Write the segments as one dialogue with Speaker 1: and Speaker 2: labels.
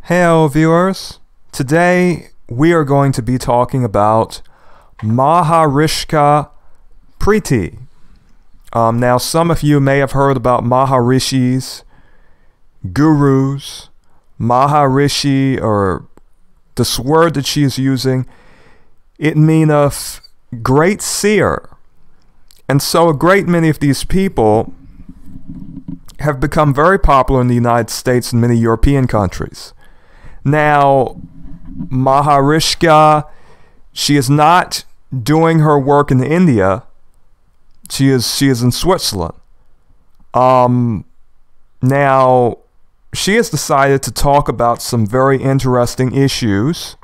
Speaker 1: Hello viewers, today we are going to be talking about Maharishika Preeti. Now some of you may have heard about Maharishis, gurus, Maharishi, or this word that she is using, it meaneth great seer. And so a great many of these people have become very popular in the United States and many European countries. Now, Maharishika, she is not doing her work in India. She is in Switzerland. Now, she has decided to talk about some very interesting issues,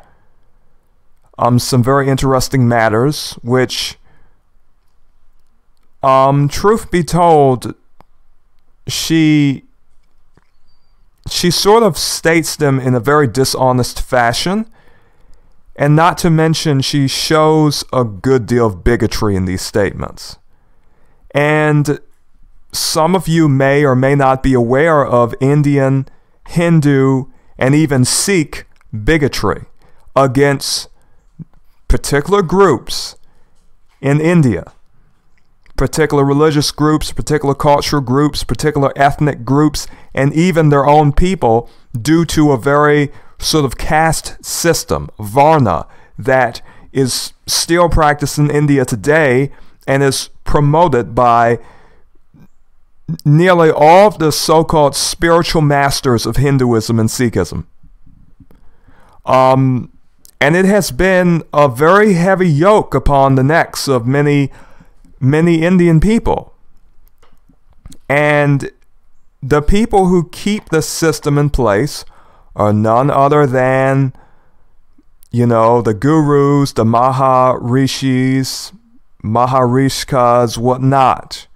Speaker 1: some very interesting matters, which, truth be told, she sort of states them in a very dishonest fashion, and not to mention she shows a good deal of bigotry in these statements. And some of you may or may not be aware of Indian, Hindu, and even Sikh bigotry against particular groups in India. Particular religious groups, particular cultural groups, particular ethnic groups, and even their own people, due to a very sort of caste system, Varna, that is still practiced in India today and is promoted by nearly all of the so-called spiritual masters of Hinduism and Sikhism. And it has been a very heavy yoke upon the necks of many Indian people. And the people who keep the system in place are none other than, the gurus, the Maharishis, Maharishikas, whatnot.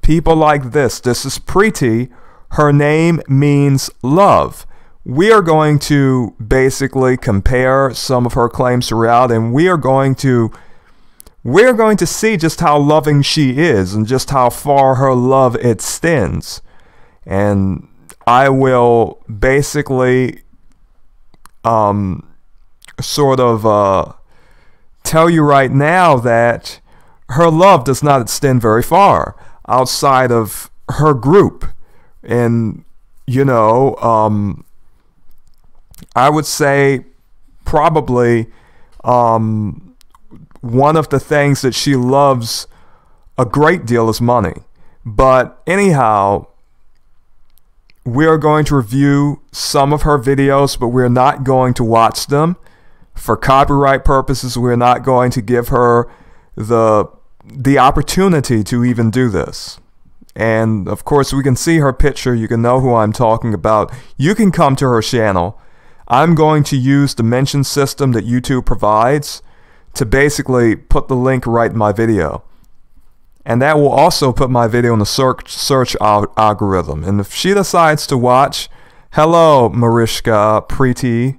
Speaker 1: People like this. This is Preeti. Her name means love. We are going to basically compare some of her claims to reality, and we're going to see just how loving she is and just how far her love extends. And I will basically sort of tell you right now that her love does not extend very far outside of her group. And, I would say probably one of the things that she loves a great deal is money. But anyhow, we are going to review some of her videos, but we're not going to watch them. For copyright purposes, we're not going to give her the opportunity to even do this. And of course, we can see her picture. You can know who I'm talking about. You can come to her channel. I'm going to use the mention system that YouTube provides to basically put the link right in my video. And that will also put my video in the search algorithm. And if she decides to watch, hello, Marishka, Preeti.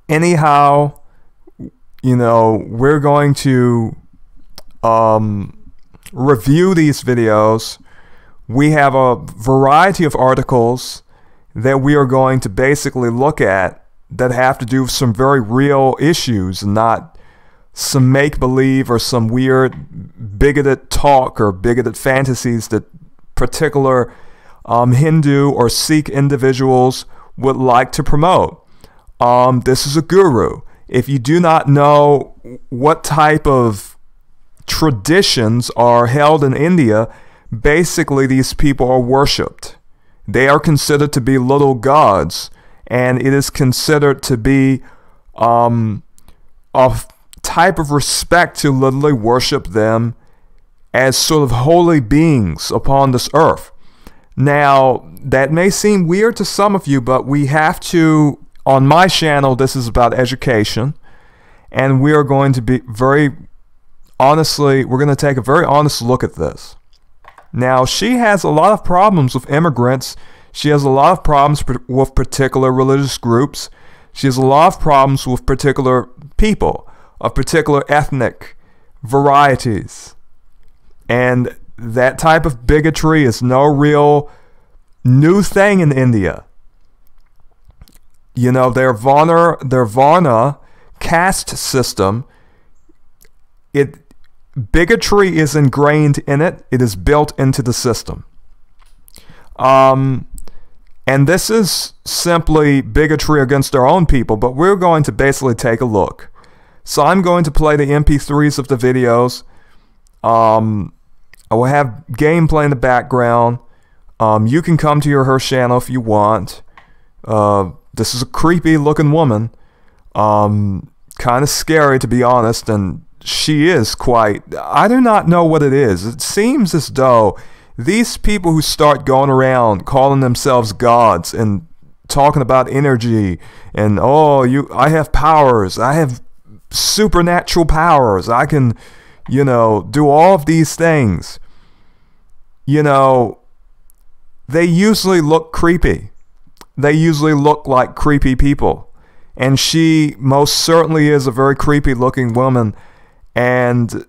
Speaker 1: Anyhow, we're going to review these videos. We have a variety of articles that we are going to basically look at that have to do with some very real issues and not some make-believe or some weird bigoted talk or bigoted fantasies that particular Hindu or Sikh individuals would like to promote. This is a guru. If you do not know what type of traditions are held in India, basically these people are worshipped. They are considered to be little gods, and it is considered to be a type of respect to literally worship them as sort of holy beings upon this earth. Now, that may seem weird to some of you, but we have to, on my channel, this is about education, and we are going to be we're going to take a very honest look at this. Now, she has a lot of problems with immigrants. She has a lot of problems with particular religious groups. She has a lot of problems with particular people of particular ethnic varieties. And that type of bigotry is no real new thing in India. You know, their Varna caste system, bigotry is ingrained in it. It is built into the system. And this is simply bigotry against their own people, but we're going to basically take a look. So I'm going to play the MP3s of the videos. I will have gameplay in the background. You can come to her channel if you want. This is a creepy looking woman. Kind of scary, to be honest, and she is quite... I do not know what it is. It seems as though these people who start going around calling themselves gods and talking about energy and, oh, I have powers, I have supernatural powers, I can, you know, do all of these things. You know, they usually look creepy. They usually look like creepy people. And she most certainly is a very creepy looking woman. And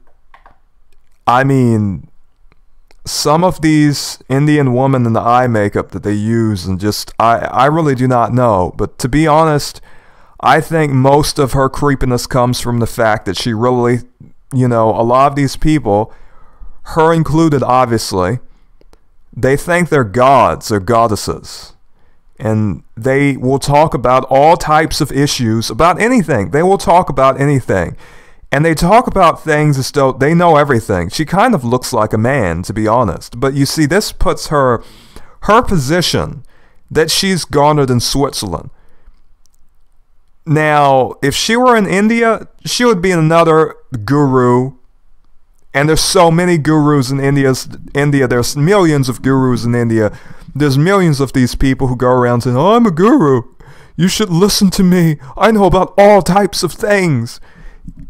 Speaker 1: I mean, some of these Indian women in the eye makeup that they use, and just, I really do not know. But to be honest, I think most of her creepiness comes from the fact that she really, you know, a lot of these people, her included obviously, they think they're gods or goddesses. And they will talk about all types of issues, about anything. They will talk about anything. And they talk about things as though they know everything. She kind of looks like a man, to be honest. But you see, this puts her position that she's garnered in Switzerland. Now, if she were in India, she would be another guru. And there's so many gurus in India. There's millions of gurus in India. There's millions of these people who go around saying, oh, I'm a guru. You should listen to me. I know about all types of things.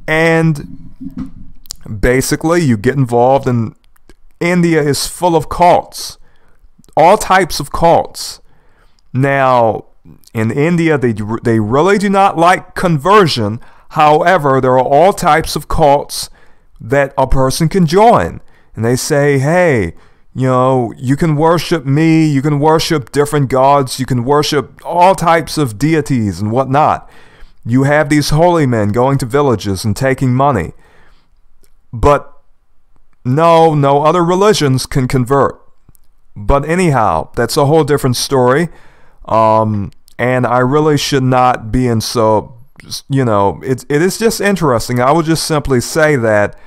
Speaker 1: And basically, you get involved, and India is full of cults. All types of cults. Now, in India, they really do not like conversion. However, there are all types of cults that a person can join. And they say, hey, you know, you can worship me, you can worship different gods, you can worship all types of deities and whatnot. You have these holy men going to villages and taking money. But no other religions can convert. But anyhow, that's a whole different story. And I really should not be in so, you know, it is just interesting. I would just simply say that,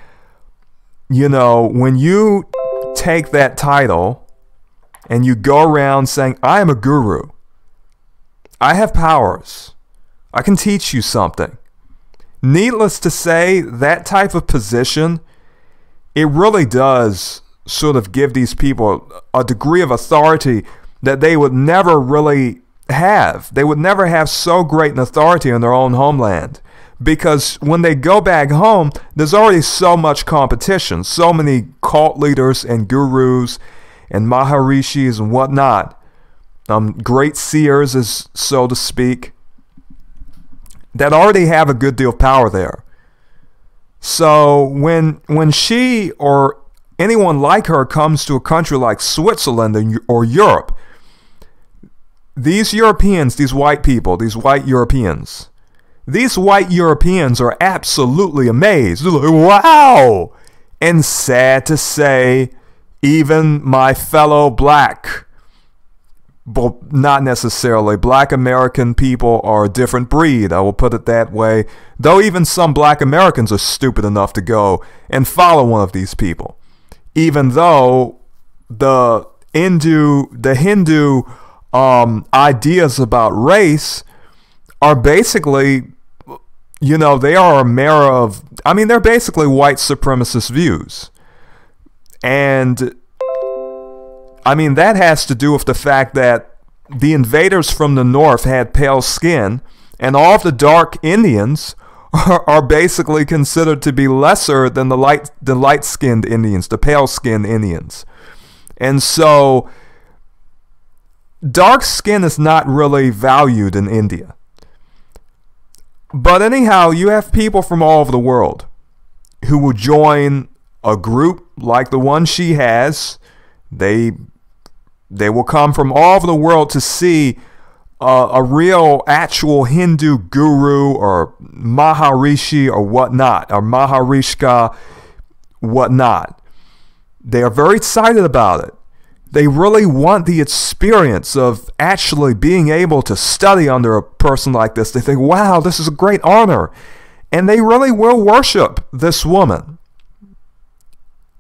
Speaker 1: you know, when you take that title and you go around saying, I am a guru, I have powers, I can teach you something. Needless to say, that type of position, it really does sort of give these people a degree of authority that they would never really have. They would never have so great an authority in their own homeland. Because when they go back home, there's already so much competition. So many cult leaders and gurus and maharishis and whatnot. Great seers, as so to speak, that already have a good deal of power there. So when she or anyone like her comes to a country like Switzerland or Europe, these Europeans, these white people, these white Europeans are absolutely amazed. They're like, wow! And sad to say, even my fellow black, well, not necessarily, black American people are a different breed, I will put it that way. Though even some black Americans are stupid enough to go and follow one of these people. Even though the Hindu ideas about race are basically, you know, they are a mirror of, I mean, they're basically white supremacist views. And I mean, that has to do with the fact that the invaders from the north had pale skin, and all of the dark Indians are basically considered to be lesser than the light-skinned Indians, the pale-skinned Indians. And so dark skin is not really valued in India. But anyhow, you have people from all over the world who will join a group like the one she has. They will come from all over the world to see a real actual Hindu guru or Maharishi or whatnot, or Maharishka, whatnot. They are very excited about it. They really want the experience of actually being able to study under a person like this. They think, wow, this is a great honor. And they really will worship this woman.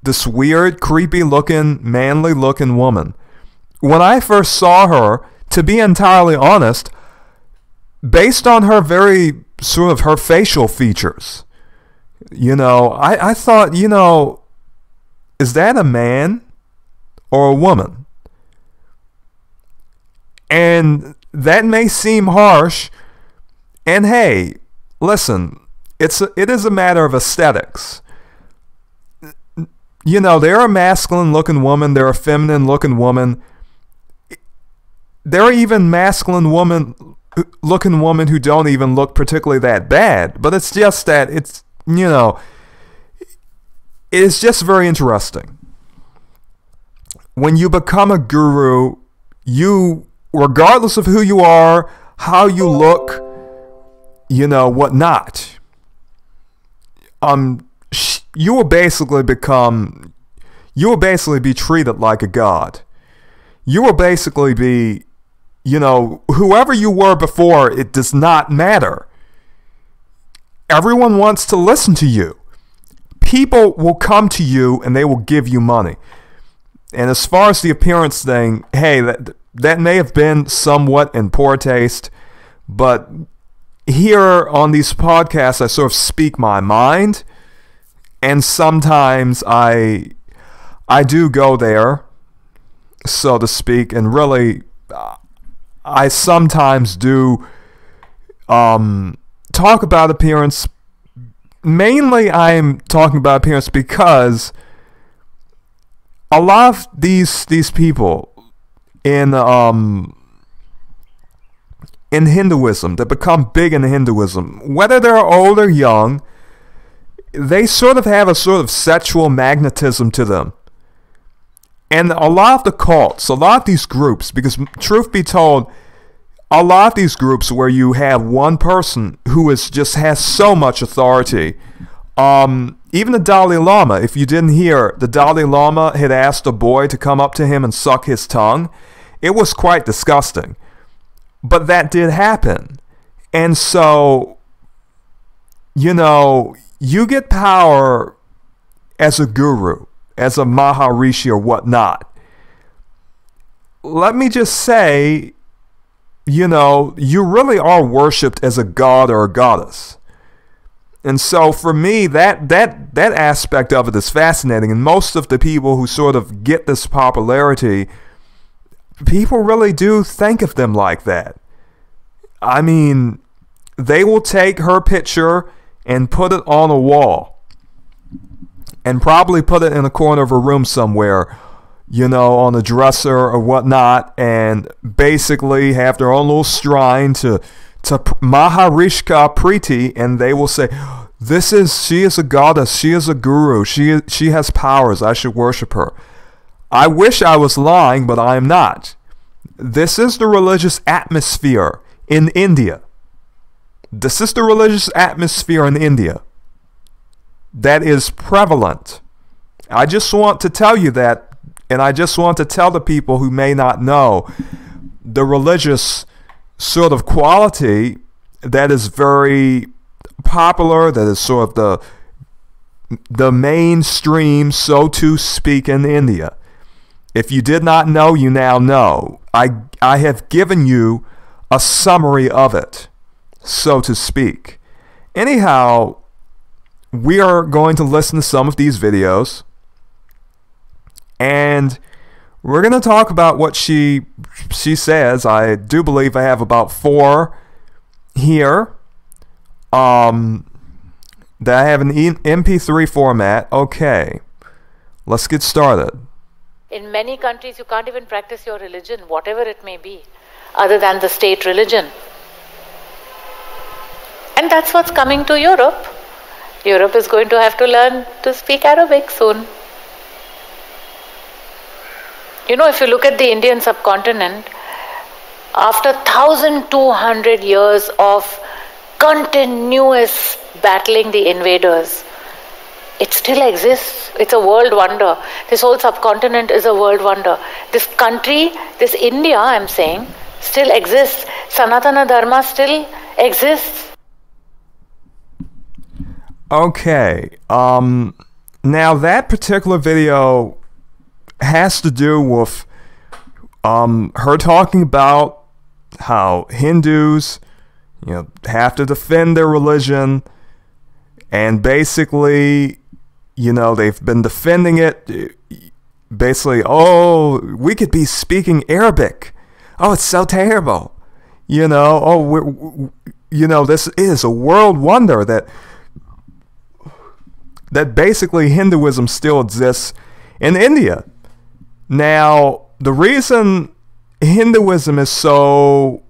Speaker 1: This weird, creepy looking, manly looking woman. When I first saw her, to be entirely honest, based on her very sort of her facial features, I thought, is that a man or a woman? And that may seem harsh. And hey, listen, it is a matter of aesthetics. There are masculine looking women, there are feminine looking women. There are even masculine looking women who don't even look particularly that bad. But it's just that it's just very interesting. When you become a guru, you, regardless of who you are, how you look, whatnot, you will basically be treated like a god. You will basically be, whoever you were before, it does not matter. Everyone wants to listen to you. People will come to you and they will give you money. And as far as the appearance thing, hey, that may have been somewhat in poor taste, but here on these podcasts, I sort of speak my mind, and sometimes I do go there, so to speak, and really, I sometimes do talk about appearance. Mainly, I'm talking about appearance because a lot of these people in Hinduism that become big in Hinduism, whether they're old or young, they sort of have a sort of sexual magnetism to them. And a lot of the cults, a lot of these groups, because truth be told, a lot of these groups where you have one person who just has so much authority, even the Dalai Lama, if you didn't hear, the Dalai Lama had asked a boy to come up to him and suck his tongue. It was quite disgusting. But that did happen. And so, you get power as a guru, as a Maharishi or whatnot. Let me just say, you really are worshipped as a god or a goddess. And so for me, that aspect of it is fascinating. And most of the people who sort of get this popularity, people really do think of them like that. I mean, they will take her picture and put it on a wall. And probably put it in a corner of a room somewhere, on a dresser or whatnot, and basically have their own little shrine to Maharishka Preeti, and they will say, she is a goddess, she is a guru, she has powers, I should worship her. I wish I was lying, but I am not. This is the religious atmosphere in India. This is the religious atmosphere in India that is prevalent. I just want to tell you that, and I just want to tell the people who may not know the religious sort of quality that is very popular, that is sort of the mainstream, so to speak, in India. If you did not know, you now know. I have given you a summary of it, so to speak. Anyhow, we are going to listen to some of these videos, and we're going to talk about what she says. I do believe I have about 4 here that I have an MP3 format. Okay, let's get started.
Speaker 2: In many countries, you can't even practice your religion, whatever it may be, other than the state religion. And that's what's coming to Europe. Europe is going to have to learn to speak Arabic soon. If you look at the Indian subcontinent, After 1,200 years of continuous battling the invaders, it still exists. It's a world wonder. This whole subcontinent is a world wonder. This country, this India, I'm saying, still exists. Sanatana Dharma still exists.
Speaker 1: Okay. Now that particular video has to do with her talking about how Hindus, have to defend their religion, and basically, they've been defending it. Basically, oh, we could be speaking Arabic. Oh, it's so terrible. This is a world wonder that basically Hinduism still exists in India. Now, the reason Hinduism is so,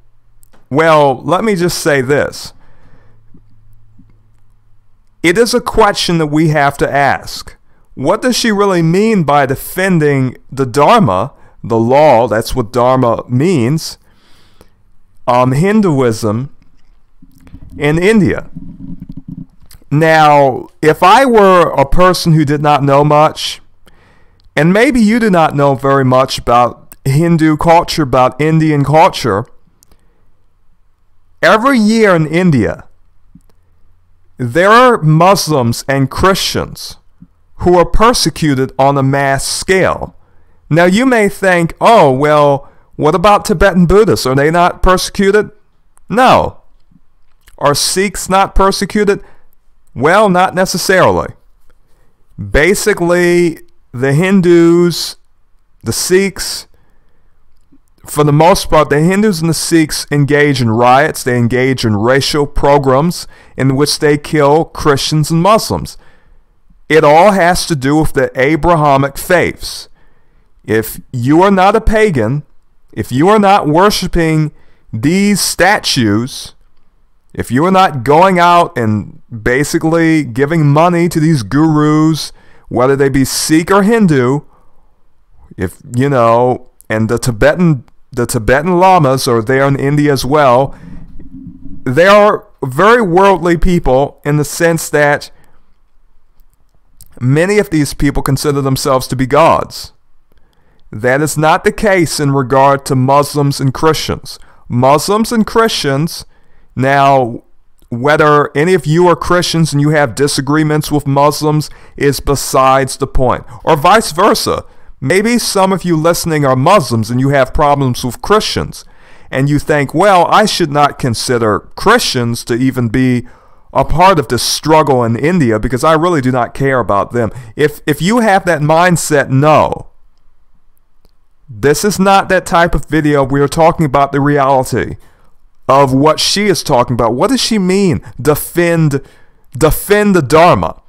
Speaker 1: well, let me just say this. It is a question that we have to ask. What does she really mean by defending the Dharma, the law? That's what Dharma means. Hinduism in India. Now, if I were a person who did not know much, and maybe you do not know very much about Hindu culture, about Indian culture, every year in India, there are Muslims and Christians who are persecuted on a mass scale. Now, you may think, oh, well, what about Tibetan Buddhists? Are they not persecuted? No. Are Sikhs not persecuted? Well, not necessarily. Basically, the Hindus, the Sikhs, for the most part, the Hindus and the Sikhs engage in riots. They engage in racial pogroms in which they kill Christians and Muslims. It all has to do with the Abrahamic faiths. If you are not a pagan, if you are not worshiping these statues, if you are not going out and basically giving money to these gurus, whether they be Sikh or Hindu, and the Tibetan lamas are there in India as well, they are very worldly people in the sense that many of these people consider themselves to be gods. That is not the case in regard to Muslims and Christians. Muslims and Christians, now, whether any of you are Christians and you have disagreements with Muslims is besides the point. Or vice versa. Maybe some of you listening are Muslims and you have problems with Christians. And you think, well, I should not consider Christians to even be a part of this struggle in India because I really do not care about them. If you have that mindset, no. This is not that type of video. We are talking about the reality of what she is talking about. What does she mean? Defend the Dharma.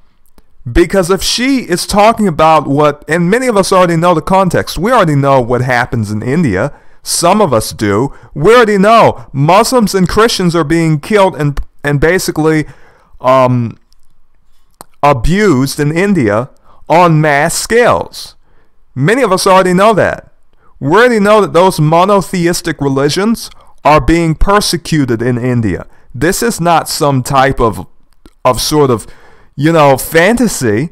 Speaker 1: Because if she is talking about what, and many of us already know the context. We already know what happens in India. Some of us do. We already know Muslims and Christians are being killed and basically abused in India on mass scales. Many of us already know that. We already know that those monotheistic religions are being persecuted in India. This is not some type of sort of, fantasy.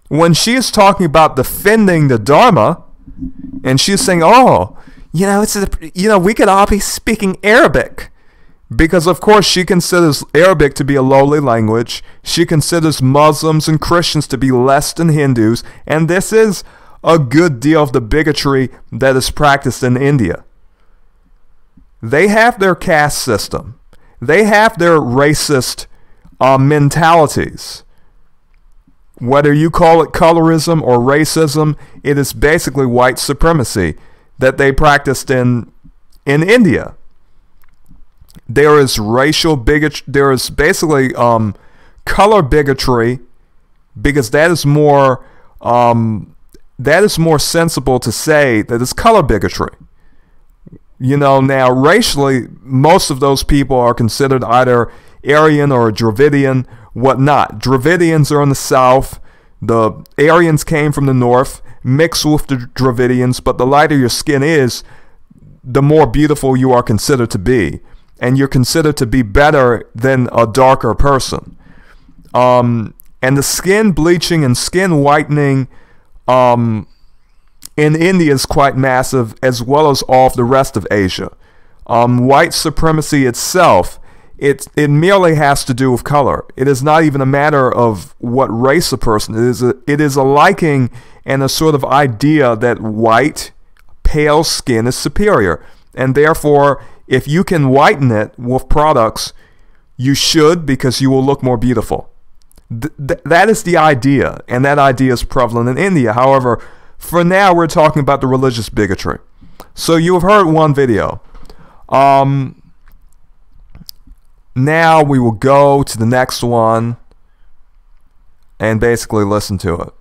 Speaker 1: When she is talking about defending the Dharma, and she's saying, oh, we could all be speaking Arabic. Because, of course, she considers Arabic to be a lowly language. She considers Muslims and Christians to be less than Hindus. And this is a good deal of the bigotry that is practiced in India. They have their caste system. They have their racist mentalities. Whether you call it colorism or racism, it is basically white supremacy that they practiced in India. There is racial bigotry. There is basically color bigotry, because that is more sensible to say that it's color bigotry. Now racially, most of those people are considered either Aryan or Dravidian, whatnot. Dravidians are in the south. The Aryans came from the north, mixed with the Dravidians, but the lighter your skin is, the more beautiful you are considered to be. And you're considered to be better than a darker person. And the skin bleaching and skin whitening in India is quite massive, as well as all of the rest of Asia. White supremacy itself, it merely has to do with color. It is not even a matter of what race a person is. It is a liking and a sort of idea that white, pale skin is superior. And therefore, if you can whiten it with products, you should, because you will look more beautiful. That is the idea, and that idea is prevalent in India. However, for now, we're talking about the religious bigotry. So you have heard one video. Now we will go to the next one and basically listen to it.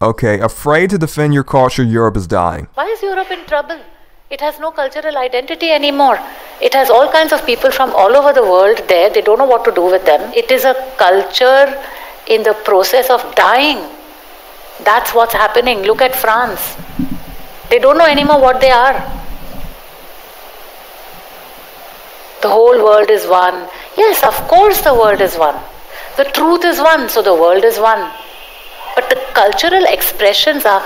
Speaker 1: Okay, afraid to defend your culture, Europe is dying.
Speaker 2: Why is Europe in trouble? It has no cultural identity anymore. It has all kinds of people from all over the world there. They don't know what to do with them. It is a culture in the process of dying. That's what's happening. Look at France. They don't know anymore what they are. The whole world is one. Yes, of course the world is one. The truth is one, so the world is one. But the cultural expressions are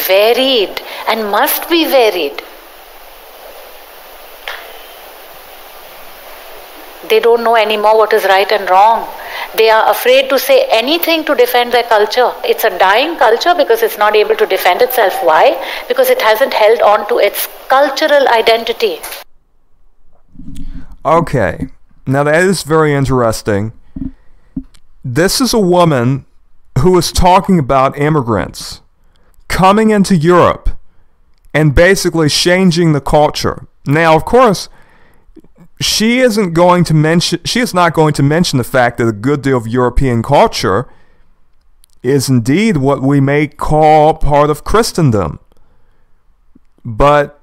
Speaker 2: varied and must be varied. They don't know anymore what is right and wrong. They are afraid to say anything to defend their culture. It's a dying culture because it's not able to defend itself. Why? Because it hasn't held on to its cultural identity.
Speaker 1: Okay, now that is very interesting. This is a woman who is talking about immigrants coming into Europe and basically changing the culture. Now, of course, she is not going to mention the fact that a good deal of European culture is indeed what we may call part of Christendom. But,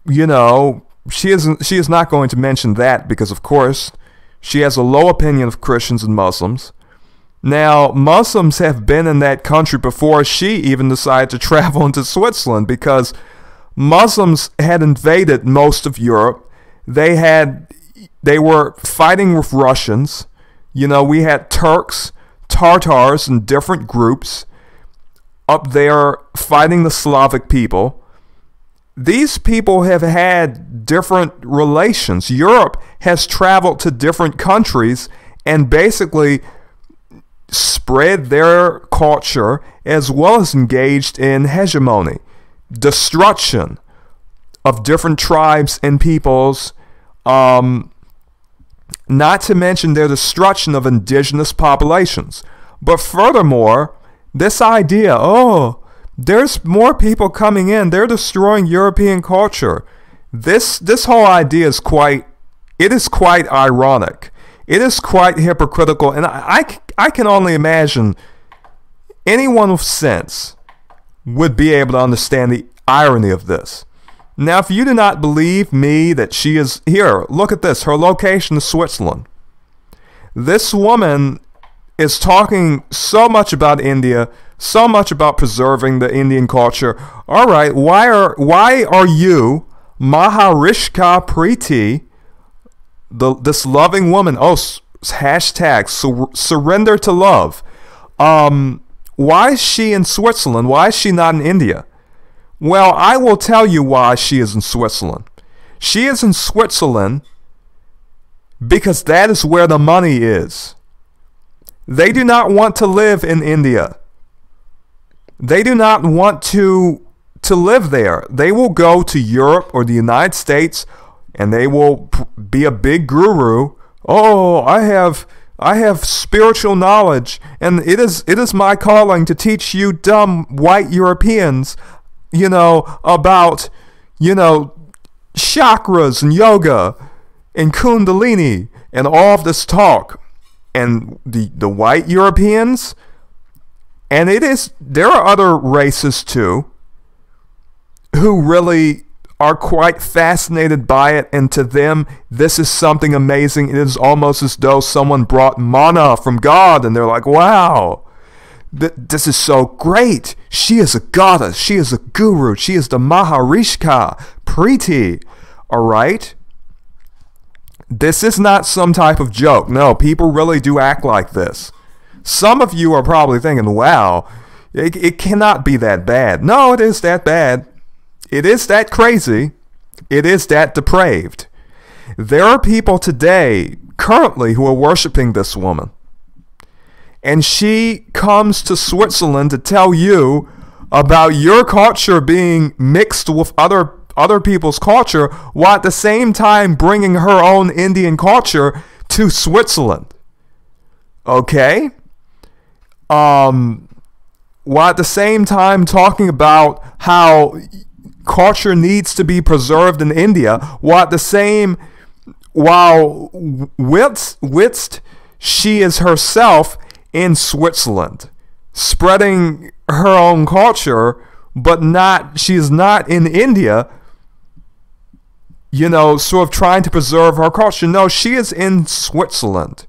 Speaker 1: you know, she is not going to mention that because, of course, she has a low opinion of Christians and Muslims. Now, Muslims have been in that country before she even decided to travel into Switzerland, because Muslims had invaded most of Europe. They were fighting with Russians. You know, we had Turks, Tartars, and different groups up there fighting the Slavic people. These people have had different relations. Europe has traveled to different countries and basically spread their culture, as well as engaged in hegemony, destruction of different tribes and peoples, not to mention their destruction of indigenous populations. But furthermore, this idea, oh, there's more people coming in, they're destroying European culture. This whole idea is quite ironic. It is quite hypocritical, and I can only imagine anyone with sense would be able to understand the irony of this. Now, if you do not believe me that she is here, look at this. Her location is Switzerland. This woman is talking so much about India, so much about preserving the Indian culture. All right, why are you, Maharishka Preeti, this loving woman? Oh, hashtag surrender to love. Why is she in Switzerland? Why is she not in India? Well, I will tell you why she is in Switzerland. She is in Switzerland because that is where the money is. They do not want to live in India. They do not want to live there. They will go to Europe or the United States, and they will be a big guru. Oh, I have spiritual knowledge, and it is my calling to teach you dumb white Europeans, about, chakras and yoga and kundalini and all of this talk. And the white Europeans, and there are other races too, who really are quite fascinated by it, and to them, this is something amazing. It is almost as though someone brought manna from God, and they're like, wow, This is so great. She is a goddess. She is a guru. She is the Maharishika, Preeti. All right? This is not some type of joke. No, people really do act like this. Some of you are probably thinking, wow, it cannot be that bad. No, it is that bad. It is that crazy. It is that depraved. There are people today, currently, who are worshiping this woman. And she comes to Switzerland to tell you about your culture being mixed with other people's culture, while at the same time bringing her own Indian culture to Switzerland. Okay? While at the same time talking about how culture needs to be preserved in India, whilst she is herself in Switzerland, spreading her own culture, but she is not in India, sort of trying to preserve her culture. No, she is in Switzerland.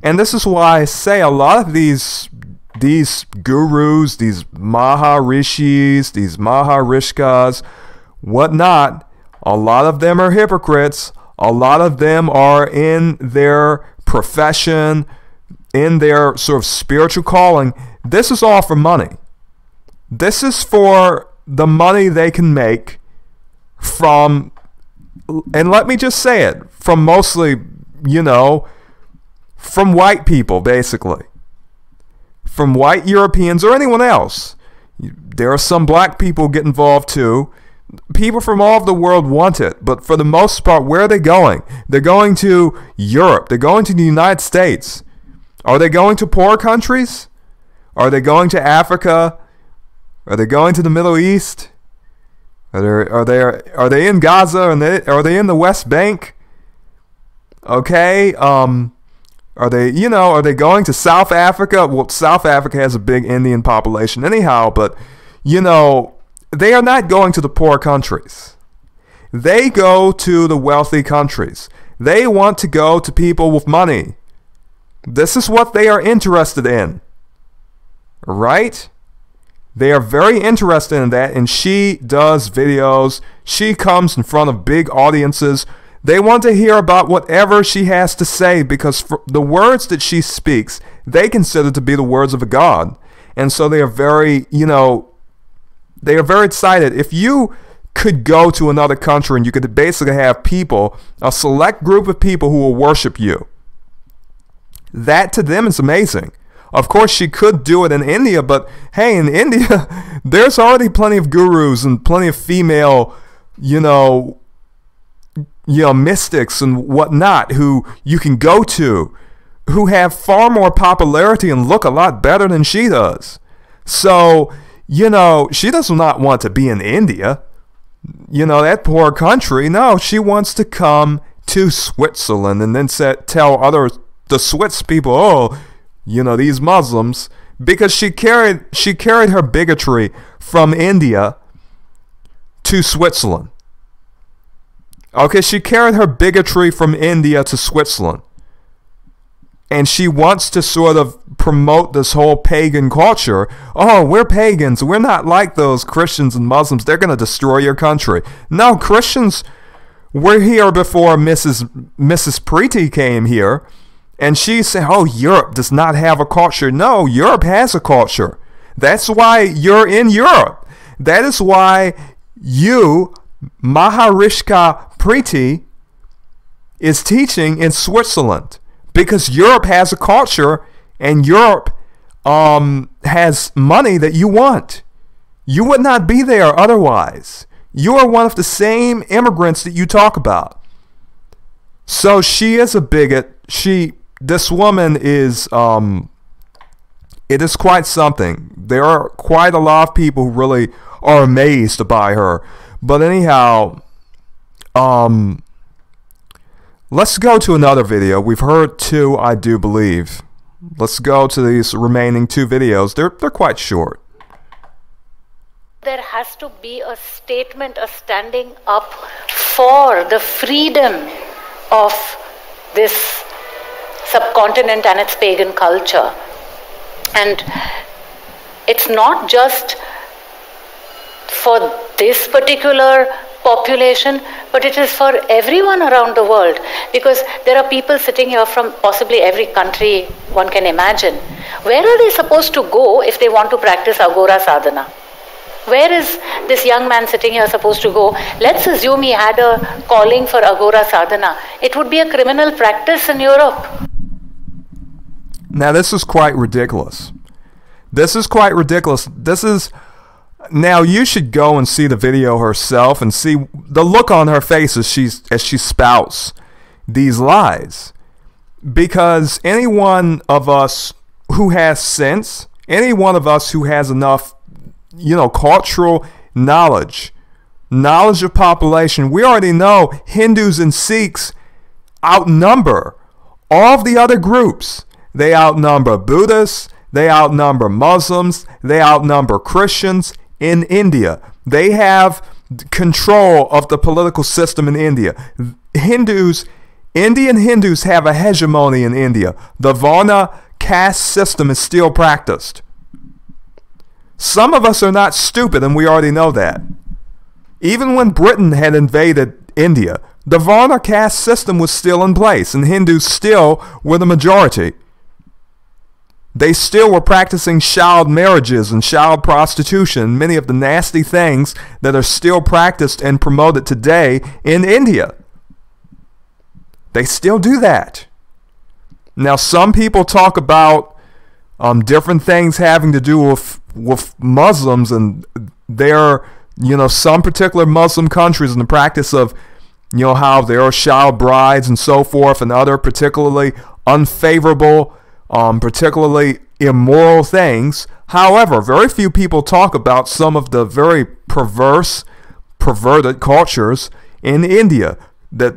Speaker 1: And this is why I say a lot of these gurus, these Maharishis, these Maharishkas, whatnot, a lot of them are hypocrites. A lot of them are in their profession, in their sort of spiritual calling. This is all for money. This is for the money they can make from, and let me just say it, from mostly, from white people, basically. From white Europeans or anyone else. There are some black people get involved too. People from all over the world want it, but for the most part, where are they going? They're going to Europe. They're going to the United States. Are they going to poor countries? Are they going to Africa? Are they going to the Middle East? Are they in Gaza? Are they in the West Bank? Okay. Are they going to South Africa? Well, South Africa has a big Indian population anyhow, but they are not going to the poor countries. They go to the wealthy countries. They want to go to people with money. This is what they are interested in. Right? They are very interested in that, and she does videos. She comes in front of big audiences. They want to hear about whatever she has to say, because the words that she speaks, they consider to be the words of a god. And so they are very, they are very excited. If you could go to another country and you could basically have people, a select group of people who will worship you, that to them is amazing. Of course, she could do it in India, but hey, in India, there's already plenty of gurus and plenty of female, mystics and whatnot who you can go to, who have far more popularity and look a lot better than she does. So, she does not want to be in India, that poor country. No, she wants to come to Switzerland and then tell the Swiss people, oh, these Muslims, because she carried her bigotry from India to Switzerland. Okay, she carried her bigotry from India to Switzerland. And she wants to sort of promote this whole pagan culture. Oh, we're pagans. We're not like those Christians and Muslims. They're going to destroy your country. No, Christians were here before Mrs. Preeti came here. And she said, oh, Europe does not have a culture. No, Europe has a culture. That's why you're in Europe. That is why you, Maharishika Preeti, is teaching in Switzerland. Because Europe has a culture, and Europe has money that you want. You would not be there otherwise. You are one of the same immigrants that you talk about. So she is a bigot. This woman is, it is quite something. There are quite a lot of people who really are amazed by her. But anyhow, let's go to another video. We've heard two, I do believe. Let's go to these remaining two videos. They're quite short.
Speaker 2: There has to be a statement, a standing up for the freedom of this subcontinent and its pagan culture. And it's not just for this particular population, but it is for everyone around the world, because there are people sitting here from possibly every country one can imagine. Where are they supposed to go if they want to practice Agora Sadhana? Where is this young man sitting here supposed to go? Let's assume he had a calling for Agora Sadhana. It would be a criminal practice in Europe.
Speaker 1: Now, this is quite ridiculous. This is quite ridiculous. Now, you should go and see the video herself and see the look on her face as she spouts these lies. Because any one of us who has sense, any one of us who has enough, cultural knowledge of population, we already know Hindus and Sikhs outnumber all of the other groups. They outnumber Buddhists, they outnumber Muslims, they outnumber Christians in India. They have control of the political system in India. Indian Hindus have a hegemony in India. The Varna caste system is still practiced. Some of us are not stupid, and we already know that. Even when Britain had invaded India, the Varna caste system was still in place, and Hindus still were the majority. They still were practicing child marriages and child prostitution, many of the nasty things that are still practiced and promoted today in India. They still do that. Now, some people talk about different things having to do with Muslims, and there, some particular Muslim countries in the practice of, how there are child brides and so forth, and other particularly unfavorable, particularly immoral things. However, very few people talk about some of the very perverted cultures in India that,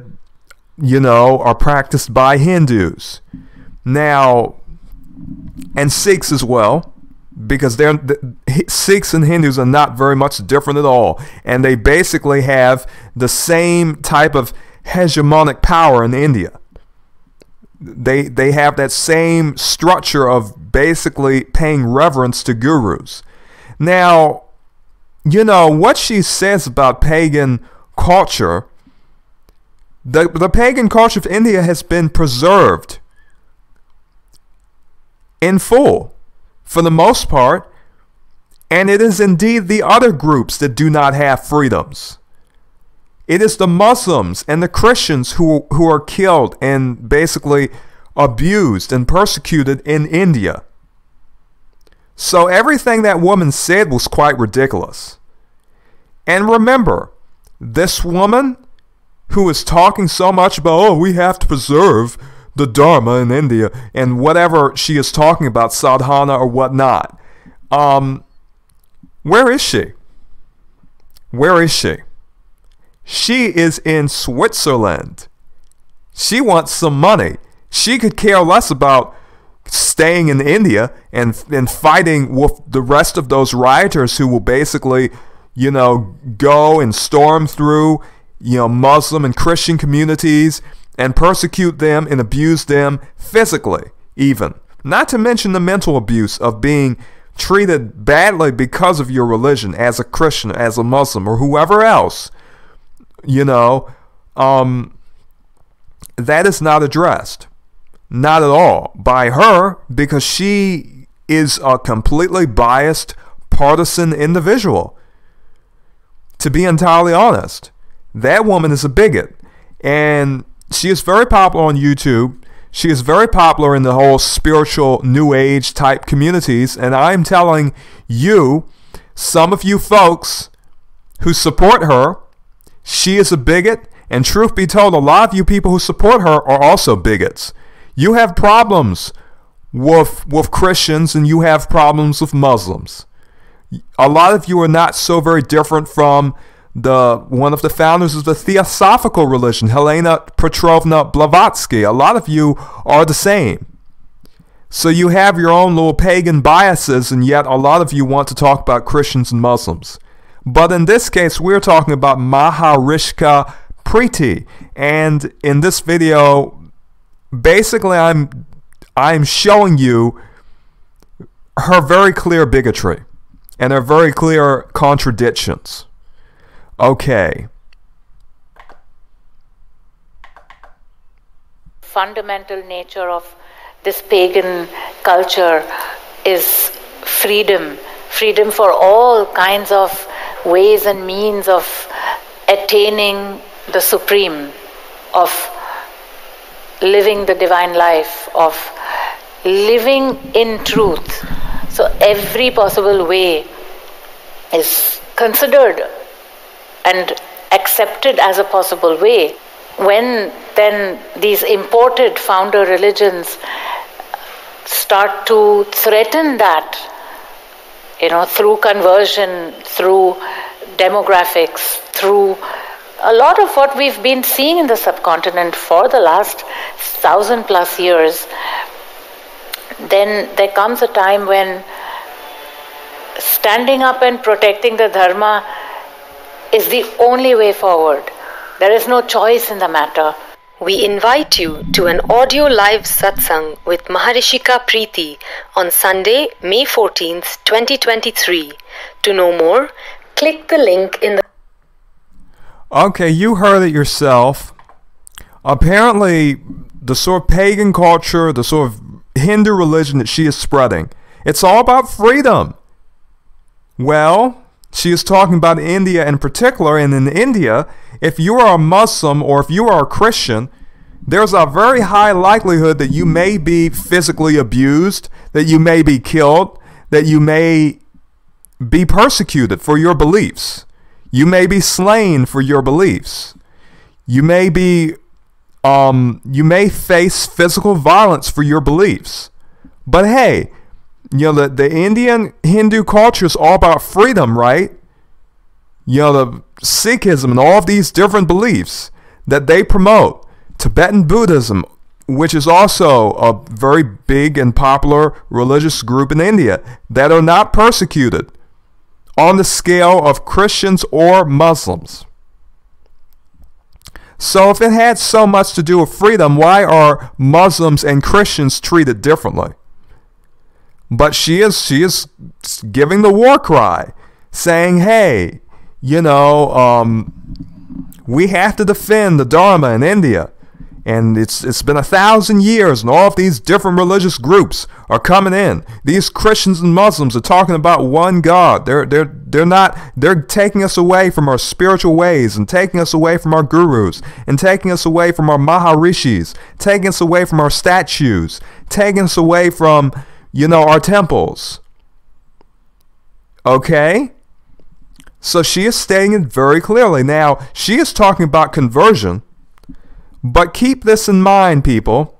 Speaker 1: are practiced by Hindus. Now, and Sikhs as well, because Sikhs and Hindus are not very much different at all, and they basically have the same type of hegemonic power in India. They have that same structure of basically paying reverence to gurus. Now, what she says about pagan culture, the pagan culture of India has been preserved in full, for the most part, and it is indeed the other groups that do not have freedoms. It is the Muslims and the Christians who are killed and basically abused and persecuted in India. So everything that woman said was quite ridiculous. And remember, this woman who is talking so much about, we have to preserve the Dharma in India, and whatever she is talking about, sadhana or whatnot. Where is she? Where is she? She is in Switzerland. She wants some money. She could care less about staying in India and fighting with the rest of those rioters who will basically, go and storm through, Muslim and Christian communities and persecute them and abuse them physically, even. Not to mention the mental abuse of being treated badly because of your religion, as a Christian, as a Muslim, or whoever else. That is not addressed. Not at all by her, because she is a completely biased, partisan individual. To be entirely honest, that woman is a bigot, and she is very popular on YouTube. She is very popular in the whole spiritual New Age type communities, and I'm telling you, some of you folks who support her, she is a bigot, and truth be told, a lot of you people who support her are also bigots. You have problems with Christians, and you have problems with Muslims. A lot of you are not so very different from one of the founders of the Theosophical religion, Helena Petrovna Blavatsky. A lot of you are the same. So you have your own little pagan biases, and yet a lot of you want to talk about Christians and Muslims. But in this case, we're talking about Maharishka Preeti. And in this video, basically I'm showing you her very clear bigotry and her very clear contradictions. Okay.
Speaker 2: Fundamental nature of this pagan culture is freedom. Freedom for all kinds of ways and means of attaining the supreme, of living the divine life, of living in truth. So every possible way is considered and accepted as a possible way. When then these imported founder religions start to threaten that, through conversion, through demographics, through a lot of what we've been seeing in the subcontinent for the last 1,000+ years, then there comes a time when standing up and protecting the dharma is the only way forward. There is no choice in the matter.
Speaker 3: We invite you to an audio live satsang with Maharishika Preeti on Sunday, May 14th, 2023. To know more, click the link in the...
Speaker 1: Okay, you heard it yourself. Apparently, the sort of pagan culture, the sort of Hindu religion that she is spreading, it's all about freedom. Well, she is talking about India in particular, and in India, if you are a Muslim or if you are a Christian, there's a very high likelihood that you may be physically abused, that you may be killed, that you may be persecuted for your beliefs. You may be slain for your beliefs. You may face physical violence for your beliefs. But hey, the Indian Hindu culture is all about freedom, right? The Sikhism and all of these different beliefs that they promote, Tibetan Buddhism, which is also a very big and popular religious group in India, that are not persecuted on the scale of Christians or Muslims. So if it had so much to do with freedom, why are Muslims and Christians treated differently? But she is giving the war cry, saying, hey, we have to defend the Dharma in India. And it's been 1,000 years, and all of these different religious groups are coming in. These Christians and Muslims are talking about one God. They're taking us away from our spiritual ways, and taking us away from our gurus, and taking us away from our Maharishis, taking us away from our statues, taking us away from, our temples. Okay? So she is stating it very clearly. Now, she is talking about conversion. But keep this in mind, people.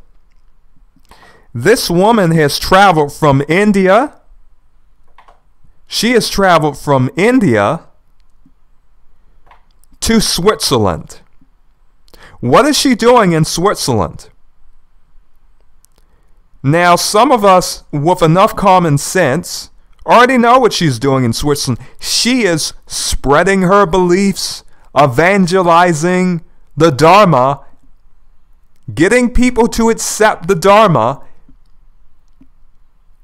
Speaker 1: This woman has traveled from India. She has traveled from India to Switzerland. What is she doing in Switzerland? Now, some of us with enough common sense already know what she's doing in Switzerland. She is spreading her beliefs, evangelizing the Dharma, getting people to accept the Dharma,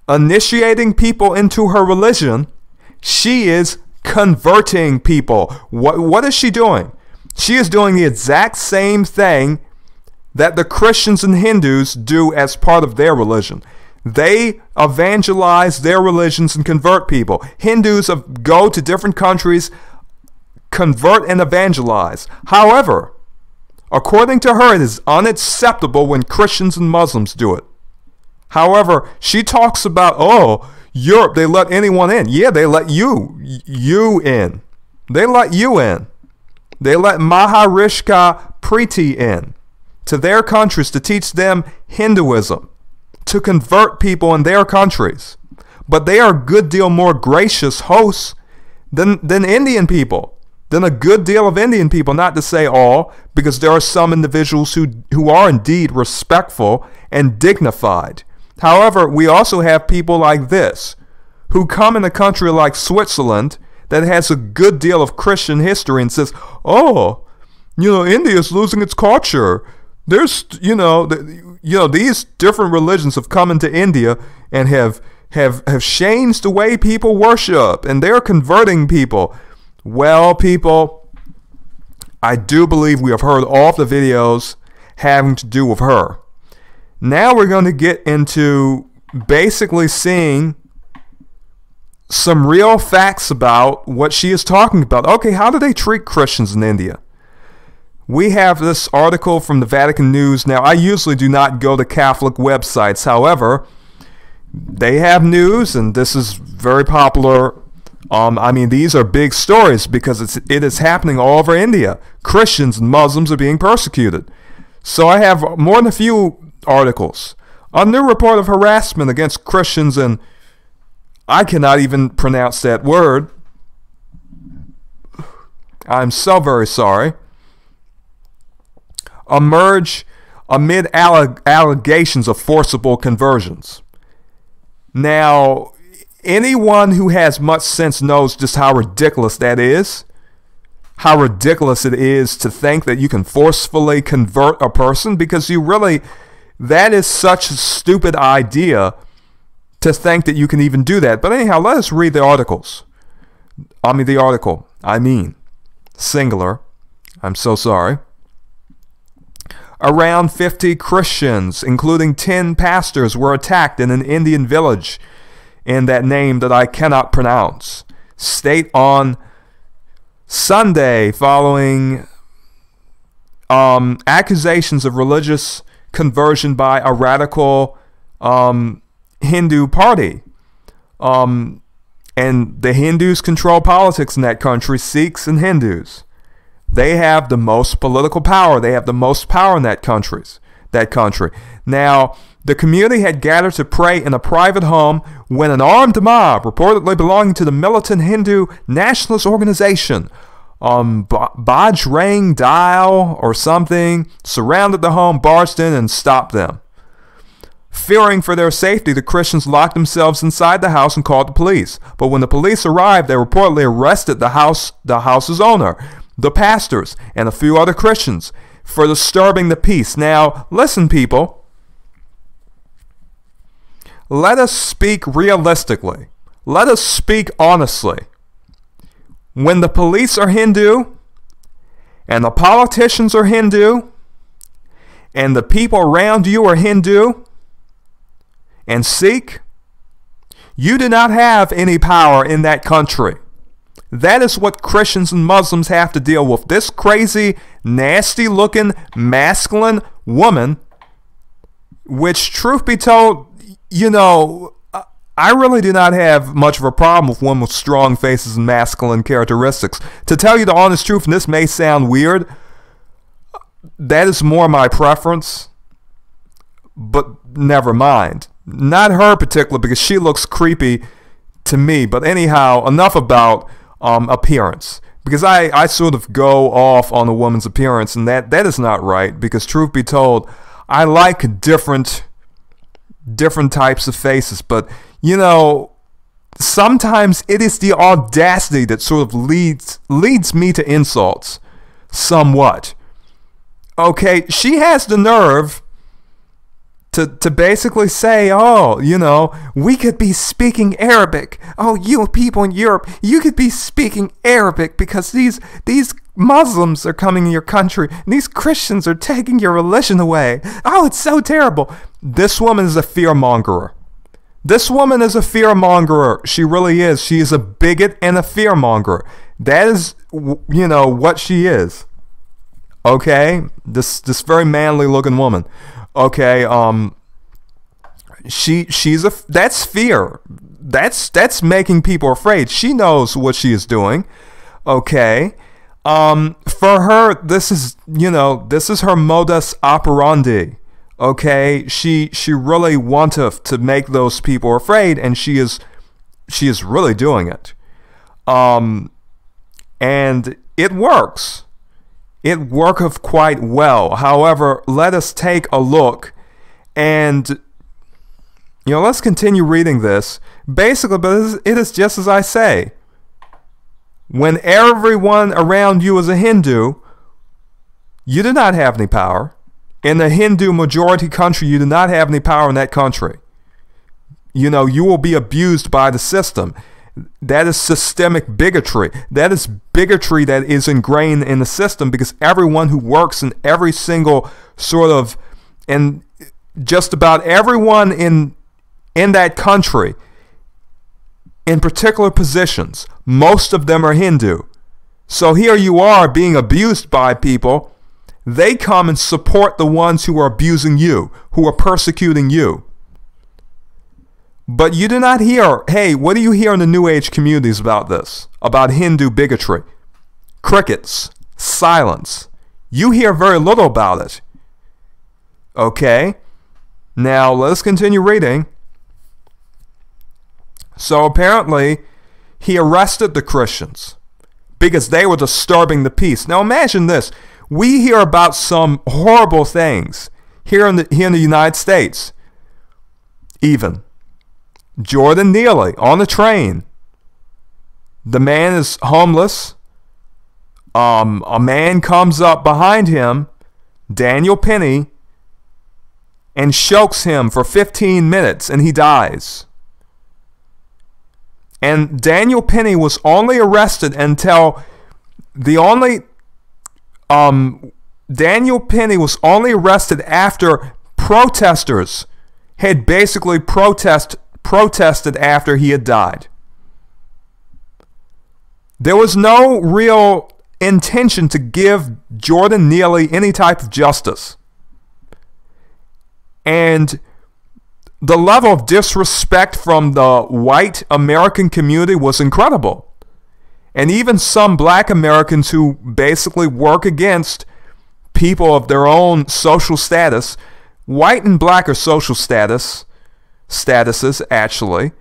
Speaker 1: initiating people into her religion. She is converting people. What is she doing? She is doing the exact same thing that the Christians and Hindus do as part of their religion. They evangelize their religions and convert people. Hindus go to different countries, convert and evangelize. However, according to her, it is unacceptable when Christians and Muslims do it. However, she talks about, Europe, they let anyone in. Yeah, they let you in. They let you in. They let Maharishika Preeti in to their countries to teach them Hinduism, to convert people in their countries. But they are a good deal more gracious hosts than Indian people. Than a good deal of Indian people, not to say all, because there are some individuals who are indeed respectful and dignified. However, we also have people like this, who come in a country like Switzerland that has a good deal of Christian history and says, India is losing its culture. There's, these different religions have come into India and have have changed the way people worship, and they're converting people. Well, people, I do believe we have heard all of the videos having to do with her. Now we're going to get into basically seeing some real facts about what she is talking about. Okay, how do they treat Christians in India? We have this article from the Vatican News. Now, I usually do not go to Catholic websites. However, they have news, and this is very popular. I mean, these are big stories because it is happening all over India. Christians and Muslims are being persecuted. So I have more than a few articles. A new report of harassment against Christians in, I cannot even pronounce that word. I'm so very sorry. Emerge amid allegations of forcible conversions. Now, anyone who has much sense knows just how ridiculous that is. How ridiculous it is to think that you can forcefully convert a person, because that is such a stupid idea to think that you can even do that. But anyhow, let us read the articles. Singular. I'm so sorry. Around 50 Christians, including 10 pastors, were attacked in an Indian village in that name that I cannot pronounce. State on Sunday, following accusations of religious conversion by a radical Hindu party. And the Hindus control politics in that country, Sikhs and Hindus. They have the most political power. They have the most power in that country. Now, the community had gathered to pray in a private home when an armed mob, reportedly belonging to the militant Hindu nationalist organization, Bajrang Dal or something, surrounded the home, barged in, and stopped them. Fearing for their safety, the Christians locked themselves inside the house and called the police. But when the police arrived, they reportedly arrested the house's owner, the pastors, and a few other Christians for disturbing the peace. Now, listen, people. Let us speak realistically. Let us speak honestly. When the police are Hindu, and the politicians are Hindu, and the people around you are Hindu and Sikh, you do not have any power in that country. That is what Christians and Muslims have to deal with. This crazy, nasty-looking, masculine woman, which, truth be told, I really do not have much of a problem with women with strong faces and masculine characteristics. To tell you the honest truth, and this may sound weird, that is more my preference, but never mind. Not her particular, because she looks creepy to me. But anyhow, enough about appearance, because I sort of go off on a woman's appearance, and that is not right, because truth be told, I like different types of faces, but sometimes it is the audacity that sort of leads me to insults somewhat. Okay, she has the nerve to basically say, we could be speaking Arabic. Oh, you people in Europe, you could be speaking Arabic because these Muslims are coming in your country, and these Christians are taking your religion away. Oh, it's so terrible. This woman is a fearmongerer. This woman is a fearmongerer. She really is. She is a bigot and a fearmongerer. That is, what she is. Okay? This very manly looking woman. Okay, that's fear. That's making people afraid. She knows what she is doing. Okay. For her, this is her modus operandi. Okay, she really wanteth to make those people afraid, and she is really doing it. And it works. It worketh quite well. However, let us take a look, and let's continue reading this. Basically, but it is just as I say. When everyone around you is a Hindu, you do not have any power. In the Hindu majority country, you do not have any power in that country. you will be abused by the system. That is systemic bigotry. That is bigotry that is ingrained in the system, because everyone who works in every single sort of, and just about everyone in that country, in particular positions, most of them are Hindu. So here you are being abused by people. They come and support the ones who are abusing you, who are persecuting you. But you do not hear, hey, what do you hear in the New Age communities about this? About Hindu bigotry? Crickets. Silence. You hear very little about it. Okay? Now, let's continue reading. So apparently, he arrested the Christians because they were disturbing the peace. Now imagine this. We hear about some horrible things here in the United States. Even Jordan Neely on the train. The man is homeless. A man comes up behind him, Daniel Penny, and chokes him for 15 minutes, and he dies. And Daniel Penny was only arrested until Daniel Penny was only arrested after protesters had basically protested after he had died. There was no real intention to give Jordan Neely any type of justice. And the level of disrespect from the white American community was incredible. And even some black Americans who basically work against people of their own social status, white and black are social statuses actually,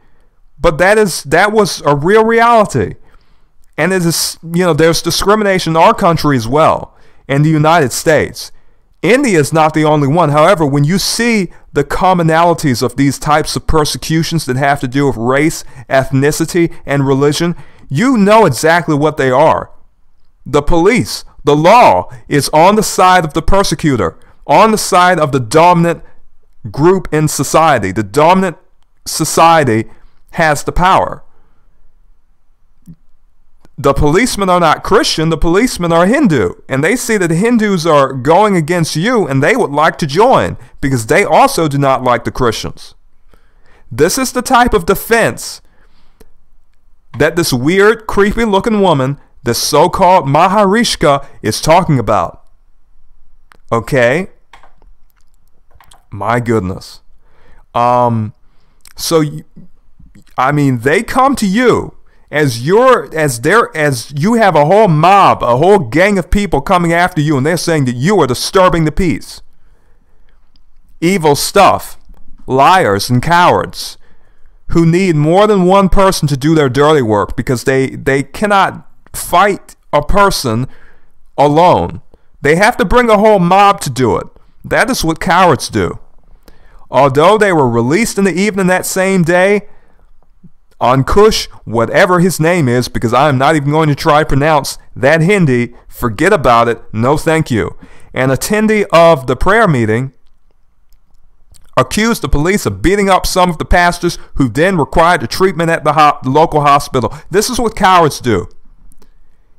Speaker 1: but that was a real reality. And it is, there's discrimination in our country as well, in the United States. India is not the only one. However, when you see the commonalities of these types of persecutions that have to do with race, ethnicity, and religion, you know exactly what they are. The police, the law, is on the side of the persecutor, on the side of the dominant group in society. The dominant society has the power. The policemen are not Christian, the policemen are Hindu. And they see that the Hindus are going against you, and they would like to join because they also do not like the Christians. This is the type of defense that this weird, creepy looking woman, this so-called Maharishka, is talking about. Okay? My goodness. They come to you as you have a whole mob, a whole gang of people coming after you, and they're saying that you are disturbing the peace. Evil stuff, liars and cowards who need more than one person to do their dirty work because they cannot fight a person alone. They have to bring a whole mob to do it. That is what cowards do. Although they were released in the evening that same day, Ankush, whatever his name is, because I am not even going to try to pronounce that Hindi, forget about it, no thank you. An attendee of the prayer meeting accused the police of beating up some of the pastors, who then required a treatment at the local hospital. This is what cowards do.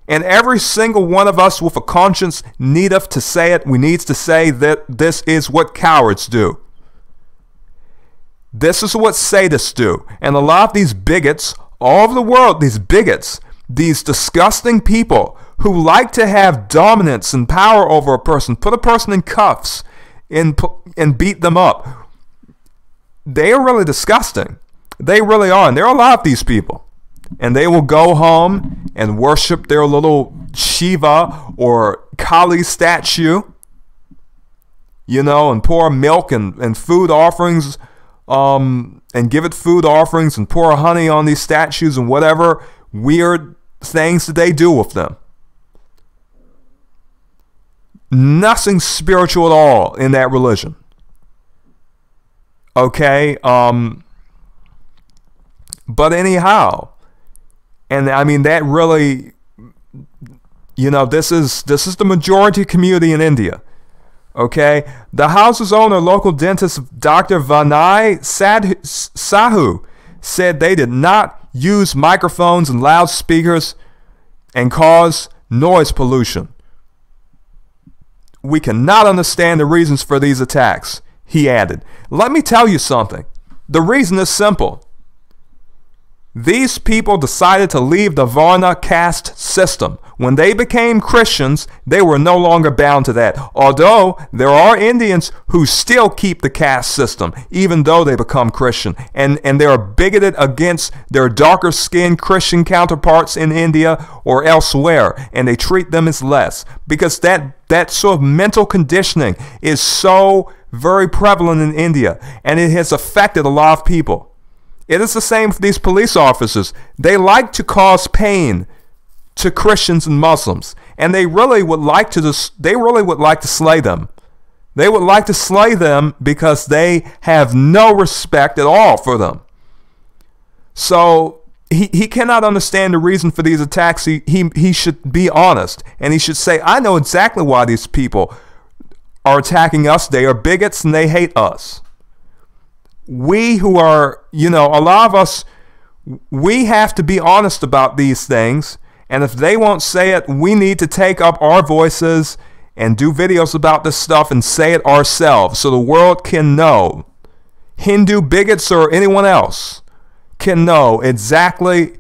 Speaker 1: And every single one of us with a conscience needeth to say it. We need to say that this is what cowards do. This is what sadists do. And a lot of these bigots all over the world, these bigots, these disgusting people who like to have dominance and power over a person, put a person in cuffs and beat them up. They are really disgusting. They really are. And there are a lot of these people. And they will go home and worship their little Shiva or Kali statue, and pour milk and food offerings, and give it food offerings and pour honey on these statues and whatever weird things that they do with them. Nothing spiritual at all in that religion. Okay? But anyhow, and I mean that really, this is the majority community in India. Okay, the house's owner, local dentist Dr. Vinay Sahu, said they did not use microphones and loudspeakers and cause noise pollution. We cannot understand the reasons for these attacks, he added. Let me tell you something. The reason is simple. These people decided to leave the Varna caste system. When they became Christians, they were no longer bound to that. Although there are Indians who still keep the caste system, even though they become Christian. And they are bigoted against their darker skinned Christian counterparts in India or elsewhere. And they treat them as less. Because that sort of mental conditioning is so very prevalent in India. And it has affected a lot of people. It is the same for these police officers. They like to cause pain to Christians and Muslims, and they really would like to slay them. They would like to slay them because they have no respect at all for them. So he cannot understand the reason for these attacks. He should be honest, and he should say, I know exactly why these people are attacking us. They are bigots and they hate us. We who are, a lot of us, we have to be honest about these things. And if they won't say it, we need to take up our voices and do videos about this stuff and say it ourselves so the world can know. Hindu bigots or anyone else can know exactly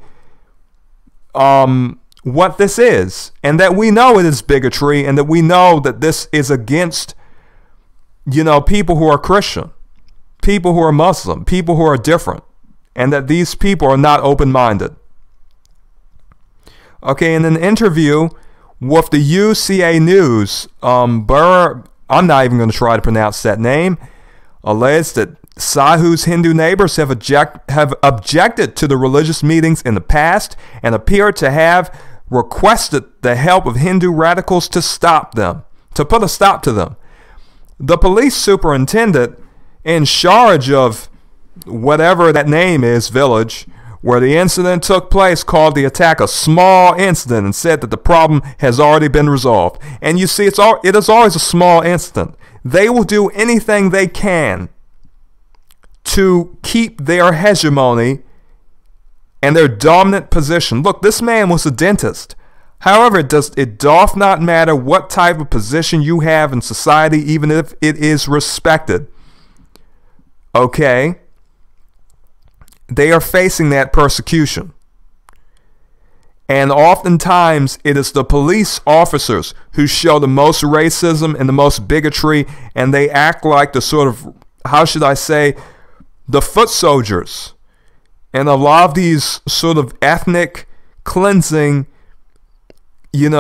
Speaker 1: what this is. And that we know it is bigotry and that we know that this is against, people who are Christian. People who are Muslim, people who are different, and that these people are not open-minded. Okay, in an interview with the UCA News, I'm not even going to try to pronounce that name, alleged that Sahu's Hindu neighbors have objected to the religious meetings in the past and appear to have requested the help of Hindu radicals to put a stop to them. The police superintendent in charge of whatever that name is, village, where the incident took place, called the attack a small incident and said that the problem has already been resolved. And you see, it is always a small incident. They will do anything they can to keep their hegemony and their dominant position. Look, this man was a dentist. However, it doth not matter what type of position you have in society, even if it is respected. Okay, they are facing that persecution. And oftentimes it is the police officers who show the most racism and the most bigotry, and they act like the sort of, how should I say, the foot soldiers. And a lot of these sort of ethnic cleansing, these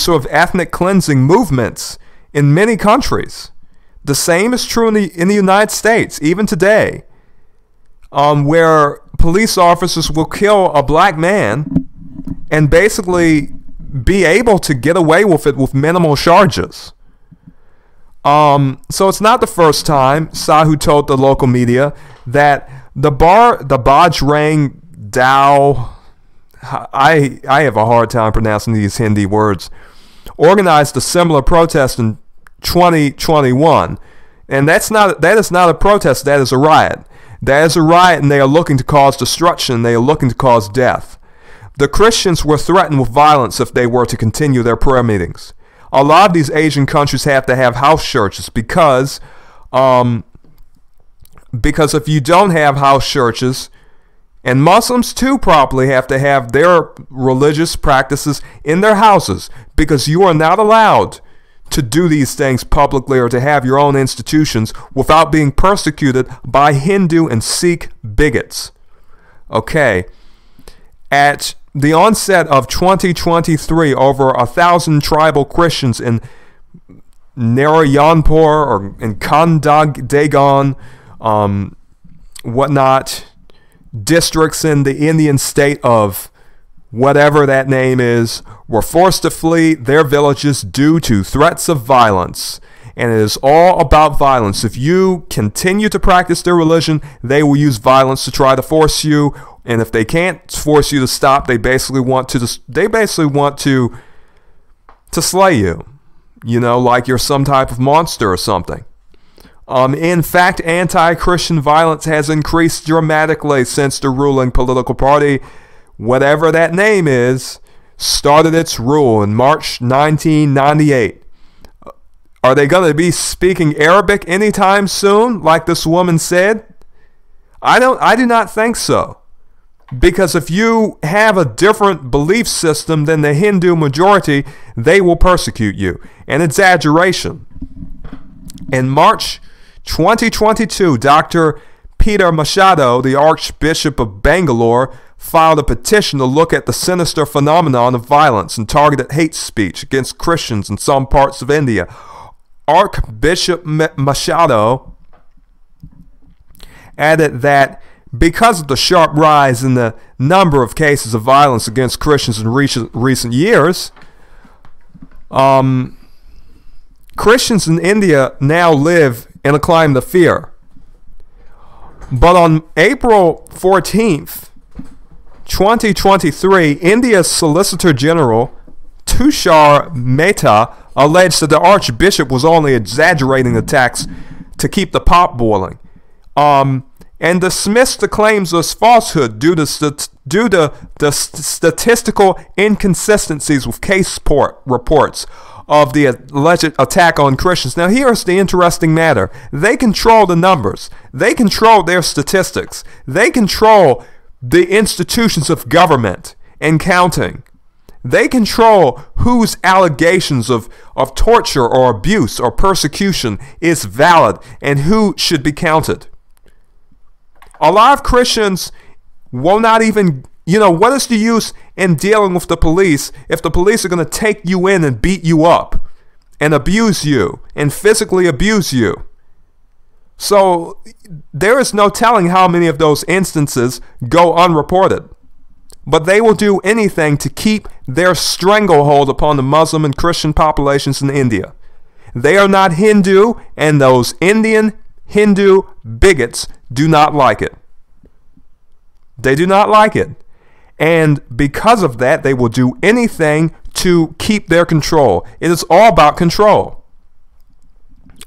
Speaker 1: sort of ethnic cleansing movements in many countries. The same is true in the United States, even today, where police officers will kill a black man and basically be able to get away with it with minimal charges. So it's not the first time Sahu told the local media that the Bajrang Dal, I have a hard time pronouncing these Hindi words, organized a similar protest in 2021, and that is not a protest. That is a riot. That is a riot, and they are looking to cause destruction. They are looking to cause death. The Christians were threatened with violence if they were to continue their prayer meetings. A lot of these Asian countries have to have house churches because if you don't have house churches, and Muslims too probably have to have their religious practices in their houses, because you are not allowed to do these things publicly or to have your own institutions without being persecuted by Hindu and Sikh bigots. Okay, at the onset of 2023, over 1,000 tribal Christians in Narayanpur or in Kandagan, whatnot, districts in the Indian state of whatever that name is, were forced to flee their villages due to threats of violence. And it is all about violence. If you continue to practice their religion, they will use violence to try to force you. And if they can't force you to stop, they basically want to slay you. You know, like you're some type of monster or something. In fact, anti-Christian violence has increased dramatically since the ruling political party, whatever that name is, started its rule in March 1998. Are they going to be speaking Arabic anytime soon, like this woman said? I do not think so. Because if you have a different belief system than the Hindu majority, they will persecute you. An exaggeration. In March 2022, Dr. Peter Machado, the Archbishop of Bangalore, filed a petition to look at the sinister phenomenon of violence and targeted hate speech against Christians in some parts of India. Archbishop Machado added that because of the sharp rise in the number of cases of violence against Christians in recent years, Christians in India now live in a climate of fear. But on April 14th, 2023, India's Solicitor General Tushar Mehta alleged that the Archbishop was only exaggerating attacks to keep the pot boiling, and dismissed the claims as falsehood due to the statistical inconsistencies with case reports of the alleged attack on Christians. Now, here's the interesting matter. They control the numbers. They control their statistics. They control the institutions of government and counting. They control whose allegations of torture or abuse or persecution is valid and who should be counted. A lot of Christians will not even, what is the use in dealing with the police if the police are going to take you in and beat you up and abuse you and physically abuse you? So there is no telling how many of those instances go unreported. But they will do anything to keep their stranglehold upon the Muslim and Christian populations in India. They are not Hindu, and those Indian Hindu bigots do not like it. They do not like it. And because of that, they will do anything to keep their control. It is all about control.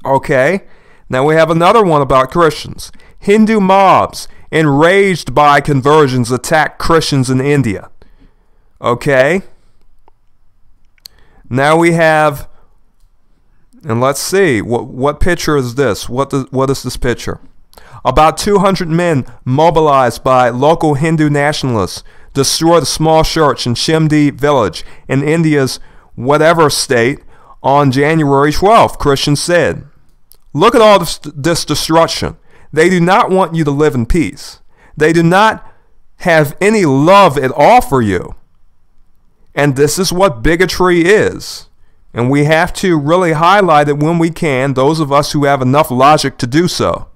Speaker 1: Okay, now we have another one about Christians. Hindu mobs enraged by conversions attack Christians in India. Okay, now we have, and let's see, what picture is this? What is this picture? About 200 men mobilized by local Hindu nationalists destroyed a small church in Shimdi village in India's whatever state on January 12th, Christians said. Look at all this destruction. They do not want you to live in peace. They do not have any love at all for you. And this is what bigotry is. And we have to really highlight it when we can, those of us who have enough logic to do so.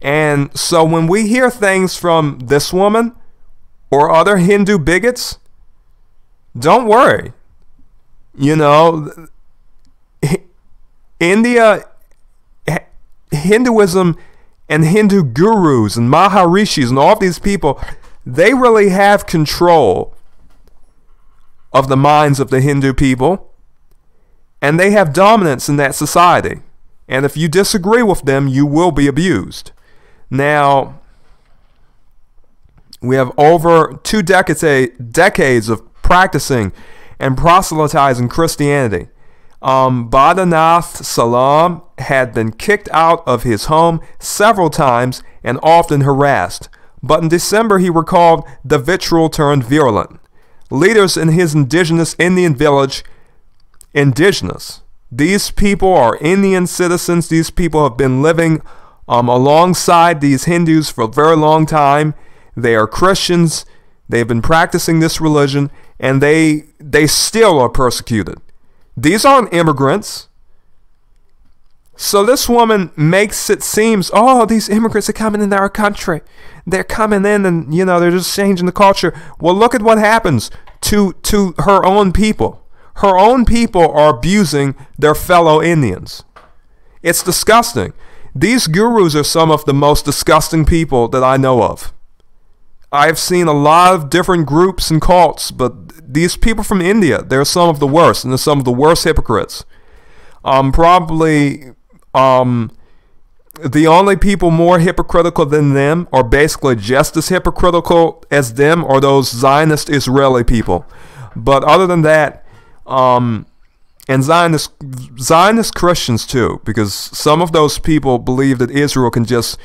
Speaker 1: And so when we hear things from this woman or other Hindu bigots, don't worry. India, Hinduism and Hindu gurus and Maharishis and all of these people, they really have control of the minds of the Hindu people, and they have dominance in that society. And if you disagree with them, you will be abused. Now, we have over 2 decades of practicing and proselytizing Christianity. Badanath Salam had been kicked out of his home several times and often harassed. But in December, he recalled the vitriol turned virulent. Leaders in his indigenous Indian village, these people are Indian citizens. These people have been living alongside these Hindus for a very long time. They are Christians. They've been practicing this religion, and they still are persecuted. These aren't immigrants. So this woman makes it seem, these immigrants are coming into our country. They're coming in and, they're just changing the culture. Well, look at what happens to her own people. Her own people are abusing their fellow Indians. It's disgusting. These gurus are some of the most disgusting people that I know of. I've seen a lot of different groups and cults, but these people from India, they're some of the worst, and they're some of the worst hypocrites. Probably the only people more hypocritical than them, or basically just as hypocritical as them, are those Zionist Israeli people. But other than that, and Zionist Christians too, because some of those people believe that Israel can just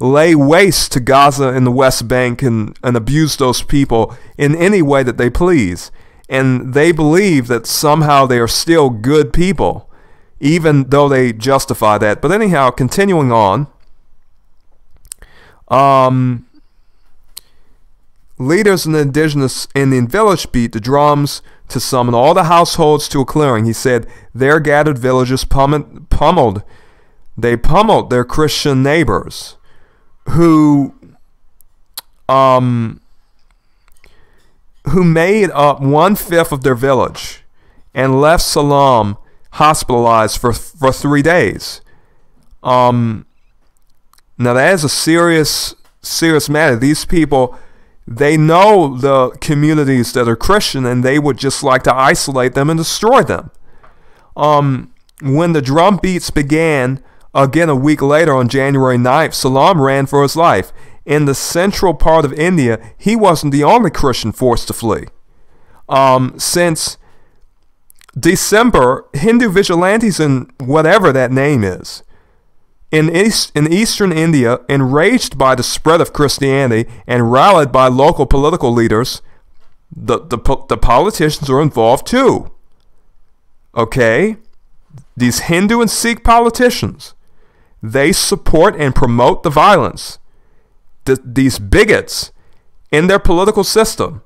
Speaker 1: lay waste to Gaza and the West Bank and abuse those people in any way that they please. And they believe that somehow they are still good people, even though they justify that. But anyhow, continuing on, leaders in the indigenous Indian village beat the drums to summon all the households to a clearing. He said their gathered villagers pummeled their Christian neighbors, who made up 1/5 of their village and left Salam hospitalized for 3 days. Now that is a serious matter. These people, they know the communities that are Christian, and they would just like to isolate them and destroy them. When the drum beats began again a week later on January 9th, Salam ran for his life. In the central part of India, he wasn't the only Christian forced to flee. Since December, Hindu vigilantes and whatever that name is, in eastern India, enraged by the spread of Christianity and rallied by local political leaders, the politicians are involved too. Okay? These Hindu and Sikh politicians, they support and promote the violence. These bigots in their political system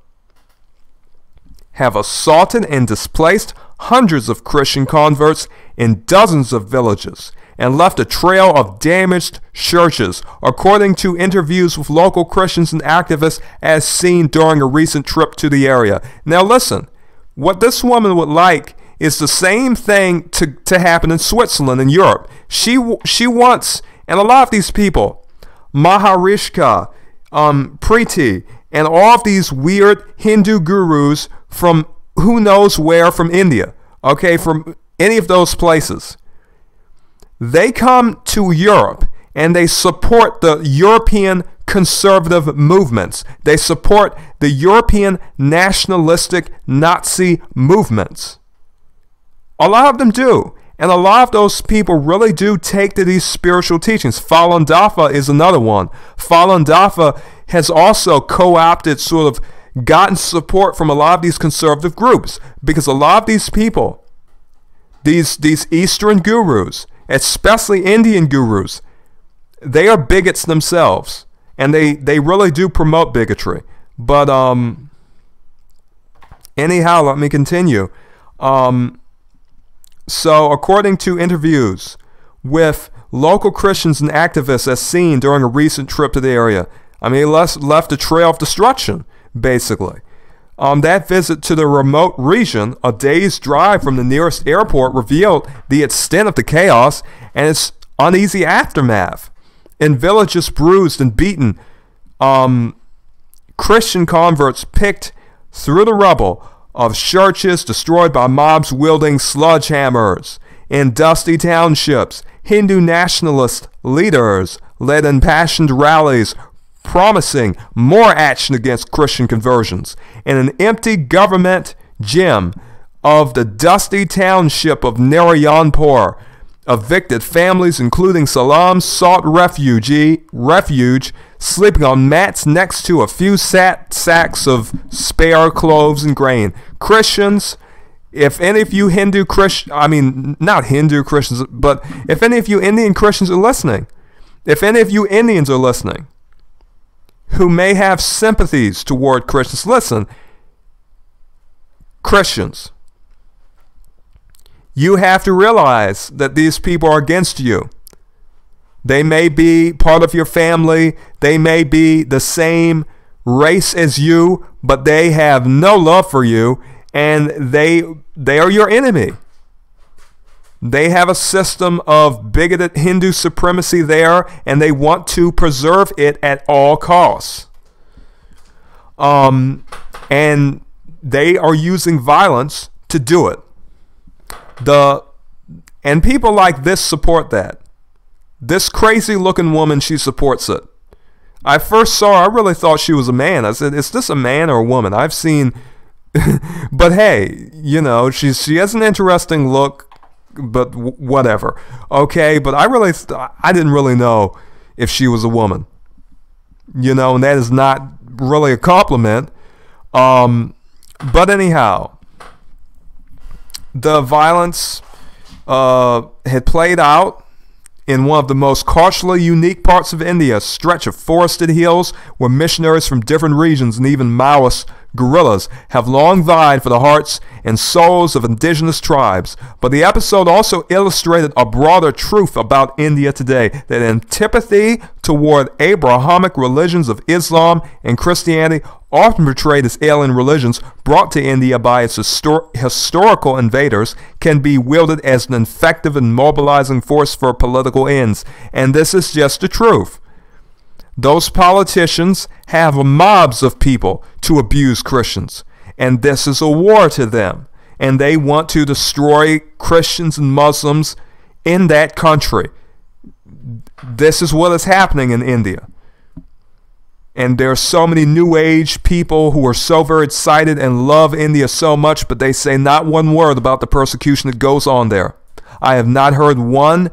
Speaker 1: have assaulted and displaced hundreds of Christian converts in dozens of villages and left a trail of damaged churches, according to interviews with local Christians and activists as seen during a recent trip to the area. Now listen, what this woman would like is the same thing to happen in Switzerland and Europe. She wants, and a lot of these people, Maharishka, Preeti, and all of these weird Hindu gurus from who knows where, from India, okay, from any of those places. They come to Europe and they support the European conservative movements. They support the European nationalistic Nazi movements. A lot of them do. And a lot of those people really do take to these spiritual teachings. Falun Dafa is another one. Falun Dafa has also co-opted, sort of gotten support from a lot of these conservative groups, because a lot of these people, these Eastern gurus, especially Indian gurus, they are bigots themselves, and they really do promote bigotry. But anyhow, let me continue. So according to interviews with local Christians and activists as seen during a recent trip to the area, I mean, he left a trail of destruction, basically. That visit to the remote region, a day's drive from the nearest airport, revealed the extent of the chaos and its uneasy aftermath. In villages bruised and beaten, Christian converts picked through the rubble of churches destroyed by mobs wielding sledgehammers. In dusty townships, Hindu nationalist leaders led impassioned rallies promising more action against Christian conversions. In an empty government gym of the dusty township of Narayanpur, evicted families, including Salam, sought refuge, sleeping on mats next to a few sacks of spare cloves and grain. Christians, if any of you Hindu Christians, I mean, not Hindu Christians, but if any of you Indian Christians are listening, if any of you Indians are listening, who may have sympathies toward Christians, listen, Christians, you have to realize that these people are against you. They may be part of your family. They may be the same race as you, but they have no love for you, and they are your enemy. They have a system of bigoted Hindu supremacy there, and they want to preserve it at all costs. And they are using violence to do it. And people like this support that. This crazy looking woman, she supports it. I first saw her, I really thought she was a man. I said, is this a man or a woman? I've seen, but hey, you know, she has an interesting look, but whatever. Okay, but I didn't really know if she was a woman. You know, and that is not really a compliment. But anyhow, the violence had played out in one of the most culturally unique parts of India, a stretch of forested hills where missionaries from different regions and even Maoist guerrillas have long vied for the hearts and souls of indigenous tribes. But the episode also illustrated a broader truth about India today, that antipathy toward Abrahamic religions of Islam and Christianity, often portrayed as alien religions brought to India by its historical invaders, can be wielded as an effective and mobilizing force for political ends. And this is just the truth. Those politicians have mobs of people to abuse Christians, and this is a war to them, and they want to destroy Christians and Muslims in that country. This is what is happening in India. And there are so many New Age people who are so very excited and love India so much, but they say not one word about the persecution that goes on there. I have not heard one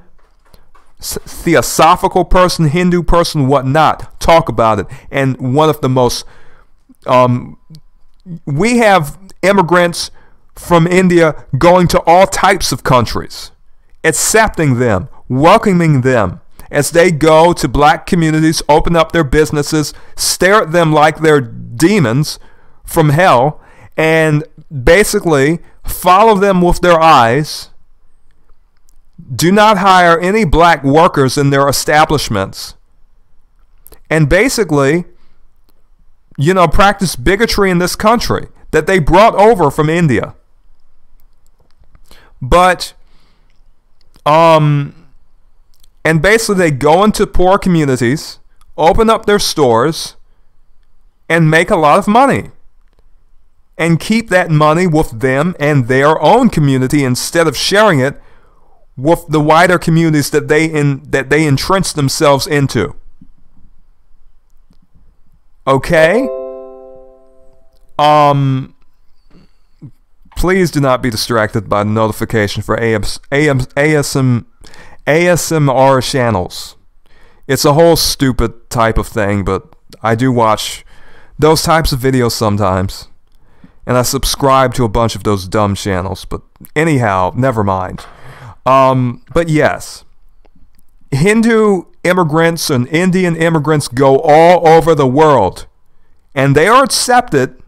Speaker 1: theosophical person, Hindu person, whatnot, talk about it. And one of the most, we have immigrants from India going to all types of countries, accepting them, welcoming them as they go to black communities, open up their businesses, stare at them like they're demons from hell, and basically follow them with their eyes. Do not hire any black workers in their establishments. And basically, you know, practice bigotry in this country that they brought over from India. But, and basically they go into poor communities, open up their stores, and make a lot of money. And keep that money with them and their own community instead of sharing it with the wider communities that they entrench themselves into. Okay? Please do not be distracted by the notification for ASMR channels. It's a whole stupid type of thing, but I do watch those types of videos sometimes. And I subscribe to a bunch of those dumb channels, but anyhow, never mind. But yes, Hindu immigrants and Indian immigrants go all over the world, and they are accepted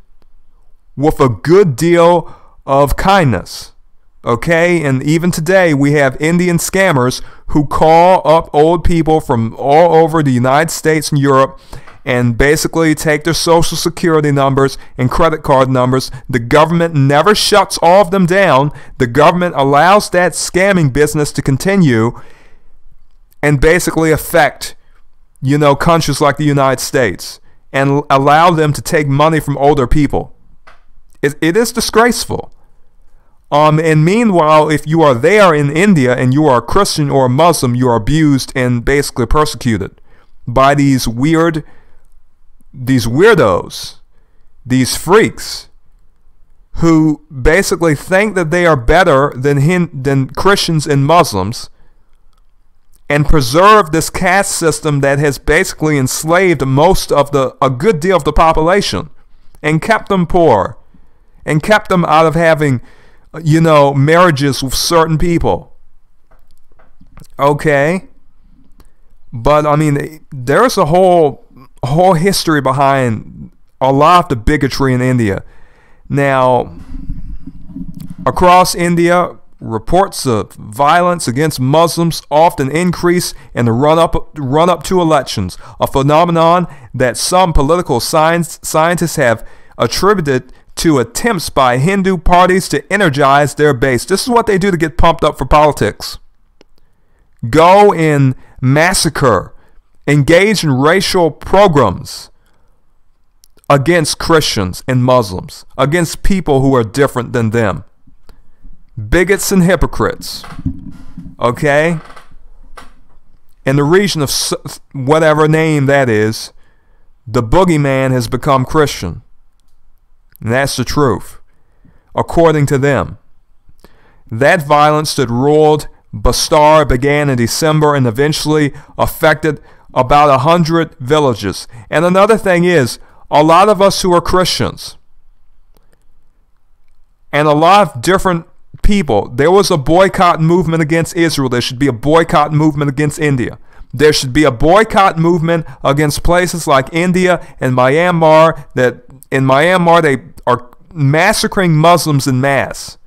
Speaker 1: with a good deal of kindness. Okay, and even today we have Indian scammers who call up old people from all over the United States and Europe and basically take their social security numbers and credit card numbers. The government never shuts all of them down. The government allows that scamming business to continue and basically affect, you know, countries like the United States and allow them to take money from older people. It is disgraceful. And meanwhile, if you are there in India and you are a Christian or a Muslim, you are abused and basically persecuted by these weirdos, these freaks who basically think that they are better than Christians and Muslims and preserve this caste system that has basically enslaved a good deal of the population and kept them poor and kept them out of having, you know, marriages with certain people. Okay? But, I mean, there's a whole history behind a lot of the bigotry in India. Now, across India, reports of violence against Muslims often increase in the run-up to elections, a phenomenon that some political scientists have attributed to attempts by Hindu parties to energize their base. This is what they do to get pumped up for politics. Go and massacre, engage in racial pogroms, against Christians and Muslims, against people who are different than them. Bigots and hypocrites. Okay? In the region of whatever name that is, the boogeyman has become Christian. And that's the truth, according to them. That violence that ruled Bastar began in December and eventually affected about 100 villages. And another thing is, a lot of us who are Christians, and a lot of different people, there was a boycott movement against Israel. There should be a boycott movement against India. There should be a boycott movement against places like India and Myanmar, that in Myanmar they are massacring Muslims en masse.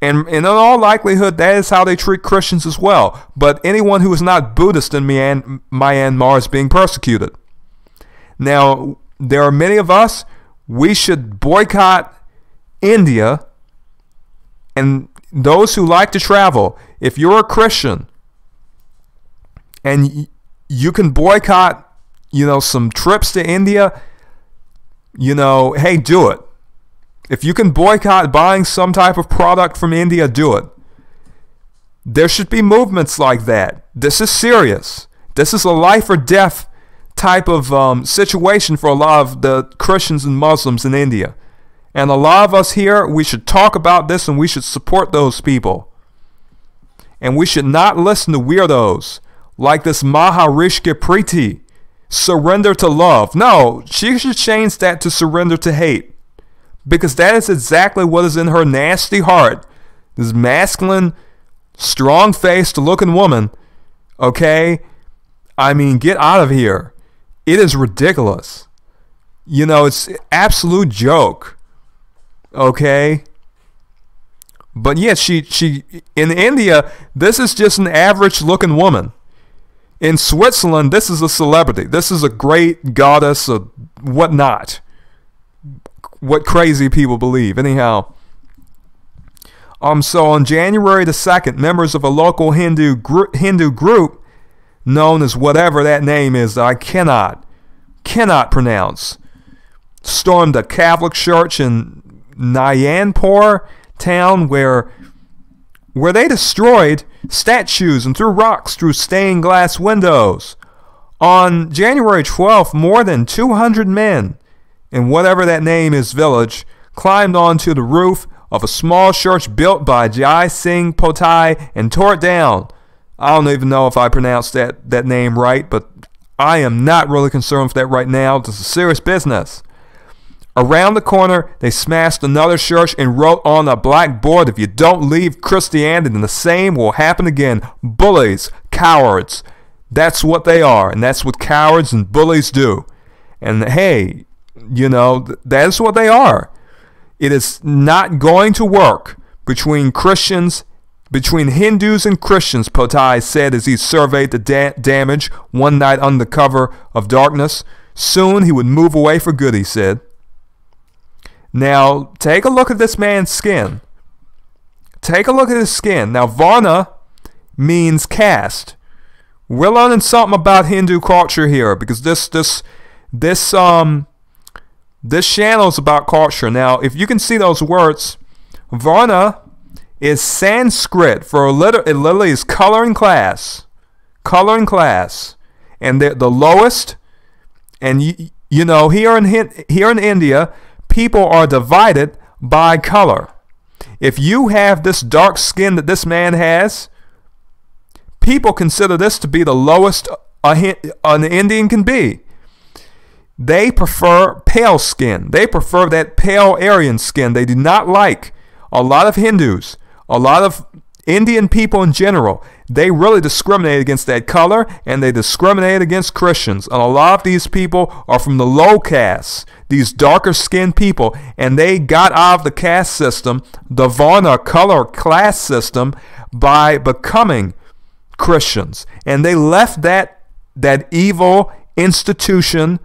Speaker 1: And in all likelihood, that is how they treat Christians as well. But anyone who is not Buddhist in Myanmar is being persecuted. Now, there are many of us, we should boycott India. And those who like to travel, if you're a Christian and you can boycott, some trips to India, hey, do it. If you can boycott buying some type of product from India, do it. There should be movements like that. This is serious. This is a life or death type of situation for a lot of the Christians and Muslims in India. And a lot of us here, we should talk about this and we should support those people. And we should not listen to weirdos like this Maharishi Preeti. Surrender to love. No, she should change that to surrender to hate. Because that is exactly what is in her nasty heart. This masculine, strong-faced looking woman. Okay? I mean, get out of here. It is ridiculous. It's an absolute joke. Okay? But yet, she in India, this is just an average looking woman. In Switzerland, this is a celebrity. This is a great goddess or whatnot. What crazy people believe. Anyhow, so on January the 2nd, members of a local Hindu group known as whatever that name is that I cannot pronounce, stormed a Catholic church in Nayanpur town where they destroyed statues and threw rocks through stained glass windows. On January 12th, more than 200 men in whatever that name is village climbed onto the roof of a small church built by Jai Singh Potai and tore it down. I don't even know if I pronounced that name right, but I am not really concerned with that right now. This is serious business. Around the corner, they smashed another church and wrote on a blackboard, "If you don't leave Christianity, then the same will happen again." Bullies, cowards. That's what they are, and that's what cowards and bullies do. And hey, that is what they are. It is not going to work between Hindus and Christians, Potai said as he surveyed the damage one night under cover of darkness. Soon he would move away for good, he said. Now, take a look at this man's skin. Take a look at his skin. Now, Varna means caste. We're learning something about Hindu culture here because this channel is about culture. Now, if you can see those words, Varna is Sanskrit for it literally is coloring class. Coloring class. And the lowest, and here in India, people are divided by color. If you have this dark skin that this man has, people consider this to be the lowest an Indian can be. They prefer pale skin. They prefer that pale Aryan skin. They do not like a lot of Hindus, a lot of Indian people in general. They really discriminate against that color, and they discriminate against Christians. And a lot of these people are from the low caste, these darker skinned people, and they got out of the caste system, the Varna color class system, by becoming Christians. And they left that evil institution,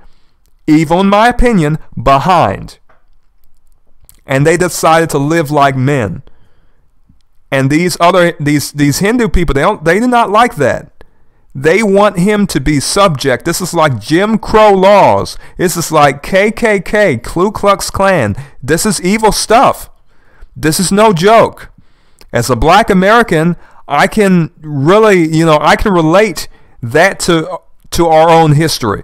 Speaker 1: evil in my opinion, behind. And they decided to live like men. And these Hindu people, they do not like that. They want him to be subject. This is like Jim Crow laws. This is like KKK, Ku Klux Klan. This is evil stuff. This is no joke. As a black American, I can really, I can relate that to our own history,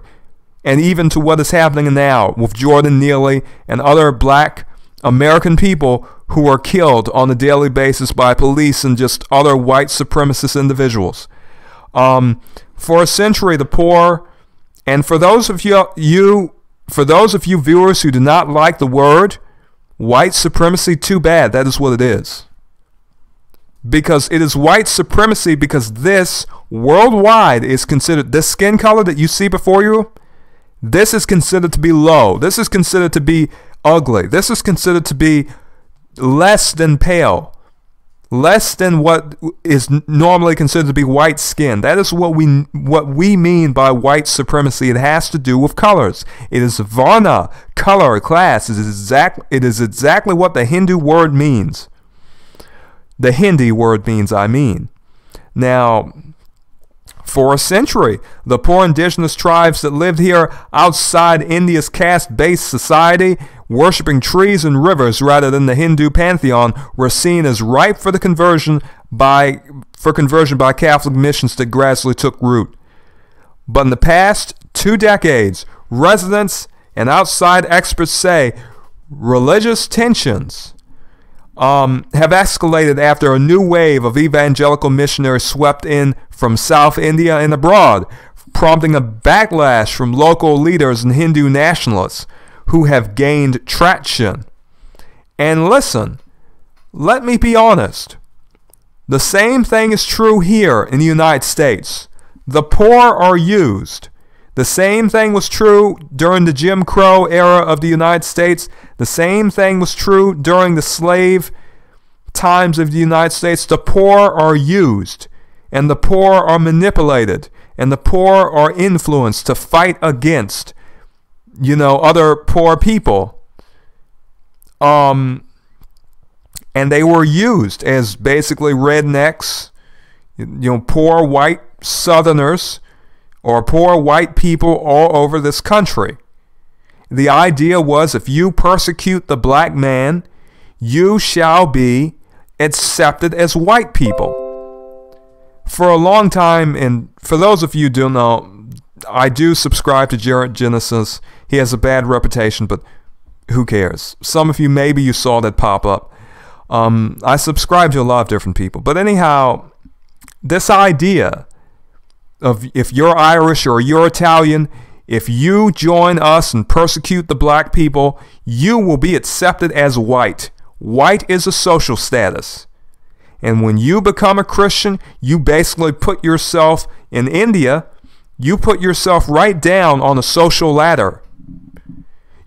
Speaker 1: and even to what is happening now with Jordan Neely and other black American people who are killed on a daily basis by police and just other white supremacist individuals. For a century, the poor, and for those of you viewers who do not like the word white supremacy, too bad. That is what it is. Because it is white supremacy, because this worldwide is considered, this skin color that you see before you, this is considered to be low. This is considered to be ugly. This is considered to be less than pale. Less than what is normally considered to be white skin. That is what we mean by white supremacy. It has to do with colors. It is Varna, color, class. It is exactly what the Hindu word means. The Hindi word means, I mean. Now, for a century, the poor indigenous tribes that lived here outside India's caste-based society, worshipping trees and rivers rather than the Hindu pantheon, were seen as ripe for conversion by Catholic missions that gradually took root. But in the past 2 decades, residents and outside experts say religious tensions have escalated after a new wave of evangelical missionaries swept in from South India and abroad, prompting a backlash from local leaders and Hindu nationalists who have gained traction. And listen, let me be honest. The same thing is true here in the United States. The poor are used. The same thing was true during the Jim Crow era of the United States. The same thing was true during the slave times of the United States. The poor are used, and the poor are manipulated, and the poor are influenced to fight against, other poor people. And they were used as basically rednecks, poor white Southerners, or poor white people all over this country. The idea was, if you persecute the black man, you shall be accepted as white people. For a long time, and for those of you who don't know, I do subscribe to Jared Genesis. He has a bad reputation, but who cares? Some of you, maybe you saw that pop up. I subscribe to a lot of different people. But anyhow, this idea of if you're Irish or you're Italian, if you join us and persecute the black people, you will be accepted as white. White is a social status. And when you become a Christian, you basically put yourself in India, you put yourself right down on a social ladder.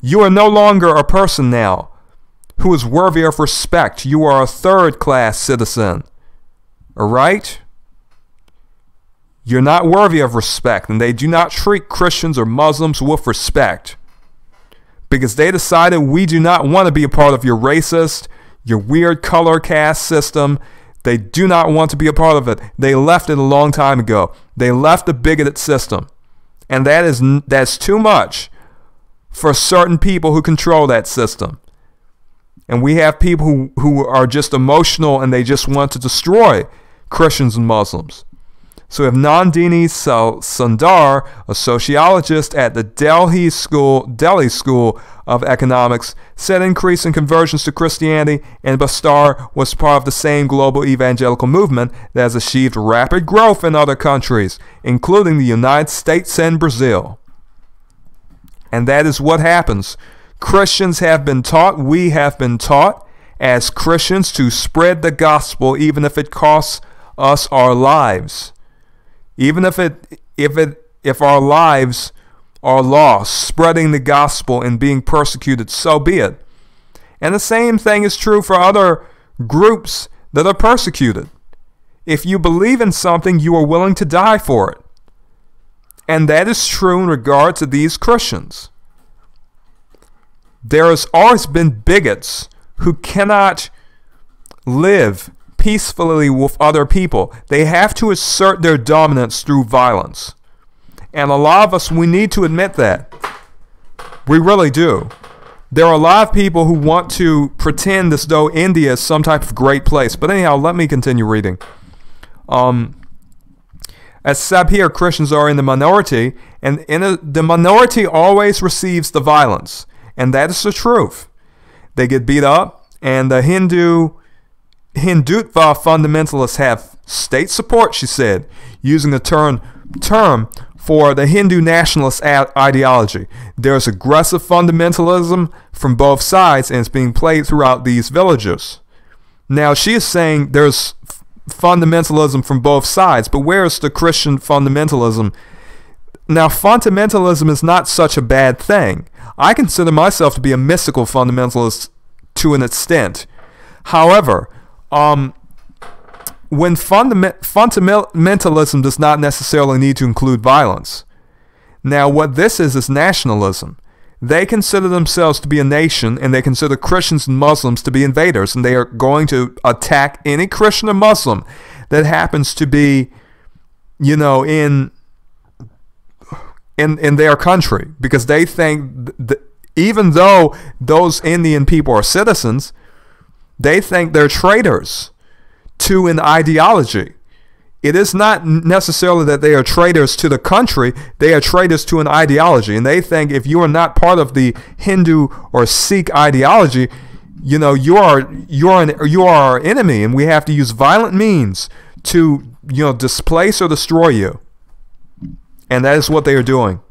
Speaker 1: You are no longer a person now who is worthy of respect. You are a third-class citizen. All right? You're not worthy of respect, and they do not treat Christians or Muslims with respect because they decided we do not want to be a part of your racist, your weird color caste system. They do not want to be a part of it. They left it a long time ago. They left the bigoted system, and that's too much for certain people who control that system. And we have people who are just emotional and they just want to destroy Christians and Muslims. So we have Nandini Sundar, a sociologist at the Delhi School of Economics, said increase in conversions to Christianity and Bastar was part of the same global evangelical movement that has achieved rapid growth in other countries, including the United States and Brazil. And that is what happens. Christians have been taught, we have been taught as Christians to spread the gospel even if it costs us our lives. Even if our lives are lost, spreading the gospel and being persecuted, so be it. And the same thing is true for other groups that are persecuted. If you believe in something, you are willing to die for it. And that is true in regard to these Christians. There has always been bigots who cannot live peacefully with other people. They have to assert their dominance through violence. And a lot of us, we need to admit that. We really do. There are a lot of people who want to pretend as though India is some type of great place. But anyhow, let me continue reading. As said here, Christians are in the minority, and the minority always receives the violence. And that is the truth. They get beat up, and the Hindutva fundamentalists have state support, she said, using the term for the Hindu nationalist ideology. There's aggressive fundamentalism from both sides, and it's being played throughout these villages. Now, she is saying there's fundamentalism from both sides, but where's the Christian fundamentalism? Now, fundamentalism is not such a bad thing. I consider myself to be a mystical fundamentalist to an extent. However, when fundamentalism does not necessarily need to include violence. Now, what this is nationalism. They consider themselves to be a nation, and they consider Christians and Muslims to be invaders, and they are going to attack any Christian or Muslim that happens to be, you know, in their country, because they think that even though those Indian people are citizens, they think they're traitors to an ideology. It is not necessarily that they are traitors to the country, they are traitors to an ideology. And they think if you are not part of the Hindu or Sikh ideology, you know, you are our enemy, and we have to use violent means to, you know, displace or destroy you. And that is what they are doing.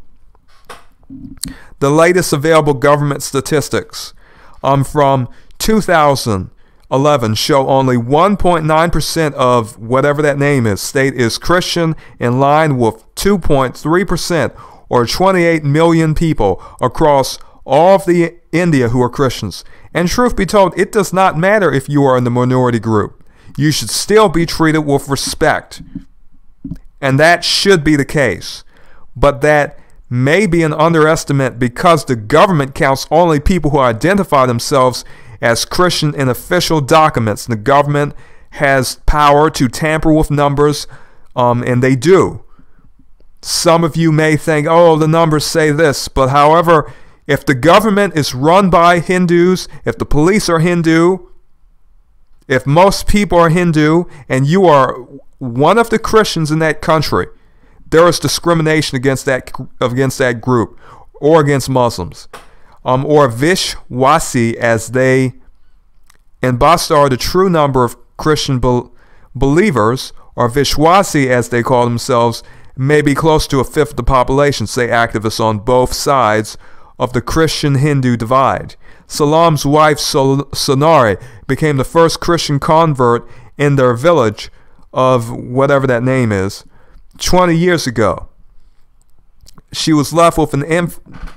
Speaker 1: The latest available government statistics from 2011 show only 1.9% of whatever that name is state is Christian, in line with 2.3% or 28 million people across all of the India who are Christians. And truth be told, it does not matter if you are in the minority group. You should still be treated with respect. And that should be the case. But that may be an underestimate because the government counts only people who identify themselves as Christian in official documents. The government has power to tamper with numbers, and they do. Some of you may think, oh, the numbers say this, but however, if the government is run by Hindus, if the police are Hindu, if most people are Hindu, and you are one of the Christians in that country, there is discrimination against that group, or against Muslims, or Vishwasi, as they, in Bastar, the true number of Christian believers, or Vishwasi, as they call themselves, may be close to a fifth of the population, say activists on both sides of the Christian-Hindu divide. Salam's wife, Sonari, became the first Christian convert in their village of whatever that name is, 20 years ago. She was left with an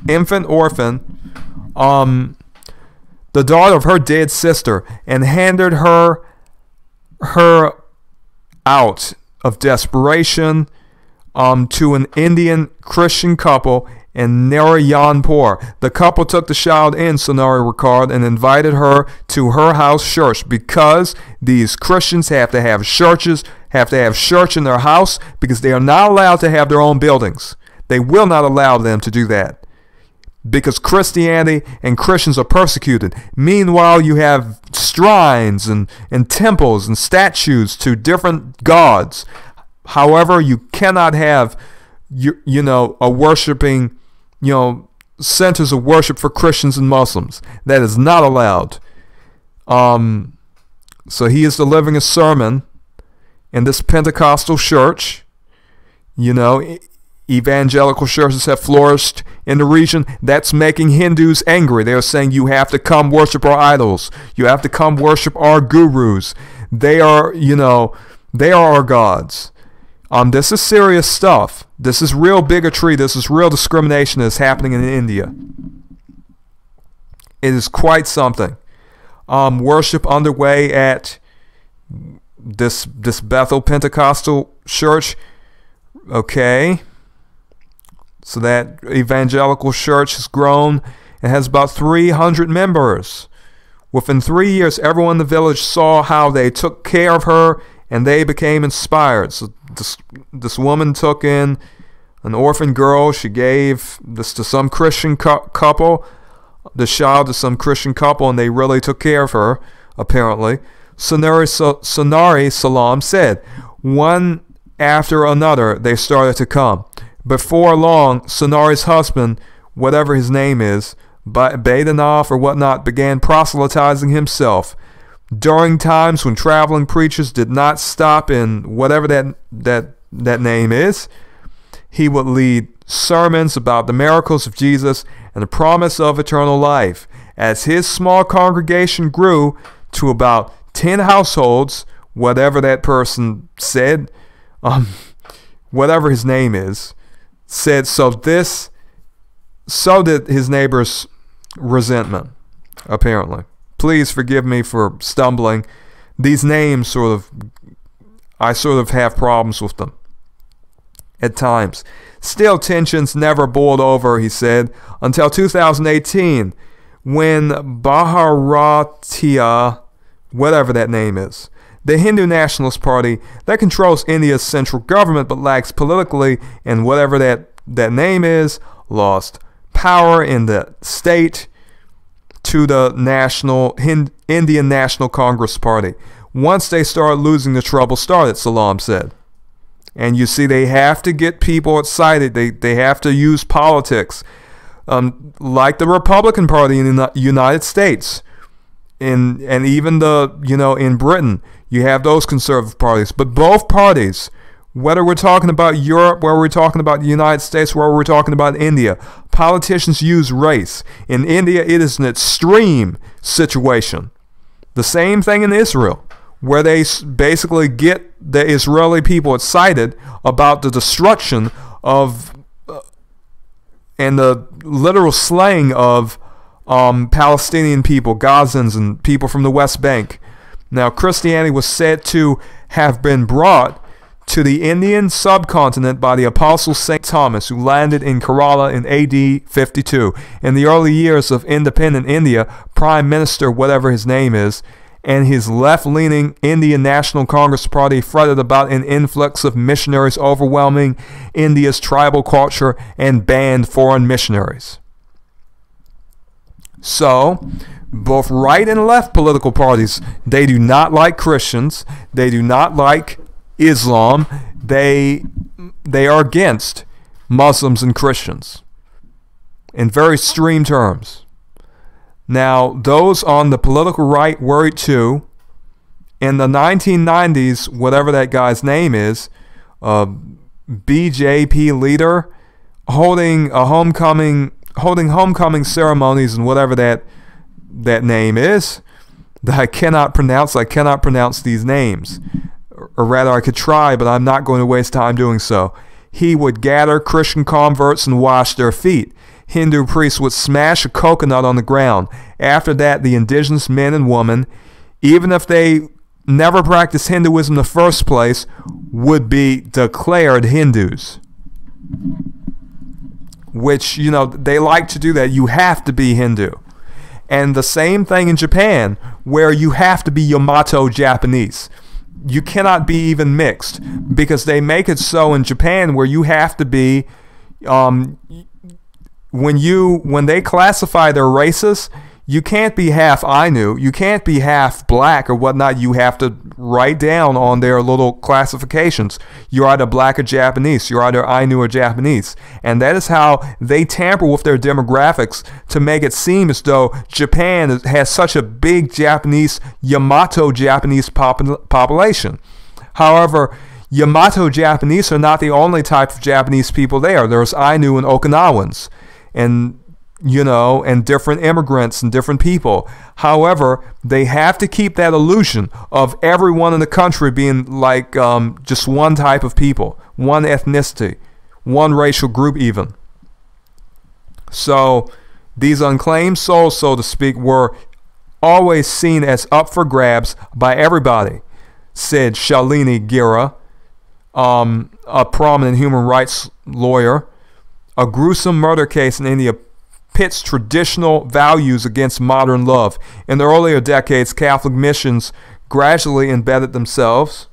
Speaker 1: infant orphan, the daughter of her dead sister, and handed her out of desperation to an Indian Christian couple in Narayanpur. The couple took the child in, Sonari recalled, and invited her to her house church, because these Christians have to have church in their house, because they are not allowed to have their own buildings. They will not allow them to do that, because Christianity and Christians are persecuted. Meanwhile, you have shrines and temples and statues to different gods. However, you cannot have a worshiping, centers of worship for Christians and Muslims. That is not allowed. So he is delivering a sermon in this Pentecostal church. Evangelical churches have flourished in the region. That's making Hindus angry. They're saying you have to come worship our idols. You have to come worship our gurus. They are our gods. This is serious stuff. This is real bigotry. This is real discrimination that is happening in India. It is quite something. Worship underway at this Bethel Pentecostal church. Okay. So that evangelical church has grown and has about 300 members. Within 3 years, everyone in the village saw how they took care of her, and they became inspired. So this woman took in an orphan girl. She gave this to some Christian couple, the child to some Christian couple, and they really took care of her, apparently. Sonari Salam said, one after another, they started to come. Before long, Sonari's husband, whatever his name is, Baidanov or whatnot, began proselytizing himself. During times when traveling preachers did not stop in whatever that name is, he would lead sermons about the miracles of Jesus and the promise of eternal life. As his small congregation grew to about 10 households, whatever that person said, whatever his name is, said, so did his neighbor's resentment, apparently. Please forgive me for stumbling. These names I sort of have problems with them at times. Still, tensions never boiled over, he said, until 2018, when Bharatiya, whatever that name is, the Hindu Nationalist Party that controls India's central government but lacks politically, and whatever that name is, lost power in the state to the Indian National Congress Party. Once they started losing, the trouble started, Salam said. And you see, they have to get people excited. They have to use politics, like the Republican Party in the United States, and even in Britain, you have those conservative parties. But both parties, whether we're talking about Europe, whether we're talking about the United States, whether we're talking about India, politicians use race. In India, it is an extreme situation. The same thing in Israel, where they basically get the Israeli people excited about the destruction of and the literal slaying of Palestinian people, Gazans, and people from the West Bank. Now, Christianity was said to have been brought to the Indian subcontinent by the Apostle St. Thomas, who landed in Kerala in AD 52. In the early years of independent India, Prime Minister, whatever his name is, and his left-leaning Indian National Congress Party fretted about an influx of missionaries overwhelming India's tribal culture and banned foreign missionaries. So, both right and left political parties, they do not like Christians. They do not like Islam. They are against Muslims and Christians in very extreme terms. Now, those on the political right worried too. In the 1990s, whatever that guy's name is, BJP leader, holding homecoming ceremonies and whatever that name is, that I cannot pronounce. I cannot pronounce these names. Or rather, I could try, but I'm not going to waste time doing so. He would gather Christian converts and wash their feet. Hindu priests would smash a coconut on the ground. After that, the indigenous men and women, even if they never practiced Hinduism in the first place, would be declared Hindus. Which, they like to do that. You have to be Hindu. And the same thing in Japan, where you have to be Yamato Japanese. You cannot be even mixed, because they make it so in Japan where you have to be, when they classify their races, you can't be half Ainu, you can't be half black or whatnot. You have to write down on their little classifications, you're either black or Japanese, you're either Ainu or Japanese. And that is how they tamper with their demographics to make it seem as though Japan has such a big Yamato Japanese population. However, Yamato Japanese are not the only type of Japanese people there. There's Ainu and Okinawans, and different immigrants and different people. However, they have to keep that illusion of everyone in the country being like just one type of people, one ethnicity, one racial group even. So these unclaimed souls, so to speak, were always seen as up for grabs by everybody, said Shalini Gira, a prominent human rights lawyer. A gruesome murder case in India pits traditional values against modern love. In the earlier decades, Catholic missions gradually embedded themselves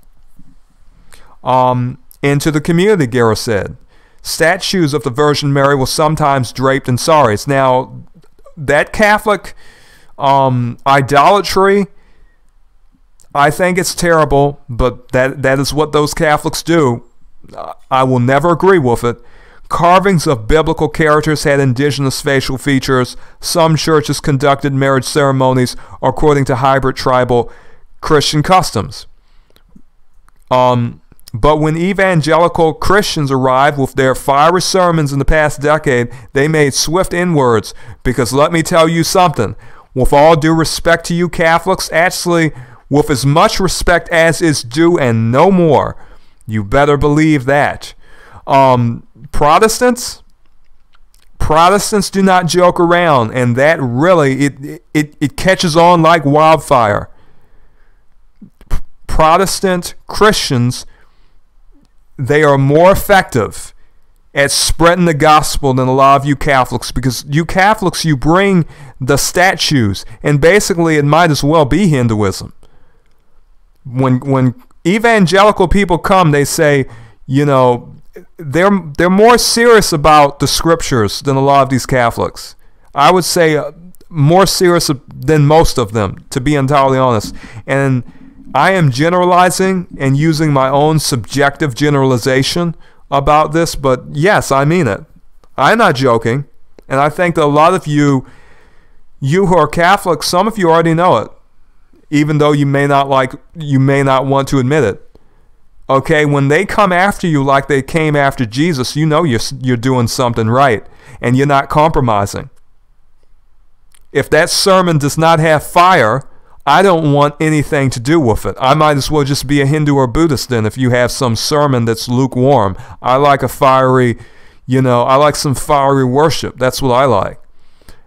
Speaker 1: into the community, Guerra said. Statues of the Virgin Mary were sometimes draped in saris. Now, that Catholic idolatry, I think it's terrible, but that is what those Catholics do. I will never agree with it. Carvings of biblical characters had indigenous facial features. Some churches conducted marriage ceremonies according to hybrid tribal Christian customs. But when evangelical Christians arrived with their fiery sermons in the past decade, they made swift inroads, because let me tell you something. With all due respect to you Catholics, actually with as much respect as is due and no more, you better believe that. Protestants do not joke around, and that really, it catches on like wildfire. Protestant Christians, they are more effective at spreading the gospel than a lot of you Catholics, because you Catholics, you bring the statues, and basically it might as well be Hinduism. When evangelical people come, they say, you know, they're more serious about the scriptures than a lot of these Catholics. I would say more serious than most of them, to be entirely honest. And I am generalizing and using my own subjective generalization about this, but yes, I mean it. I'm not joking. And I think that a lot of you who are Catholics, some of you already know it, even though you may not want to admit it. Okay, when they come after you like they came after Jesus, you know you're doing something right, and you're not compromising. If that sermon does not have fire, I don't want anything to do with it. I might as well just be a Hindu or Buddhist then if you have some sermon that's lukewarm. I like a fiery, I like some fiery worship. That's what I like.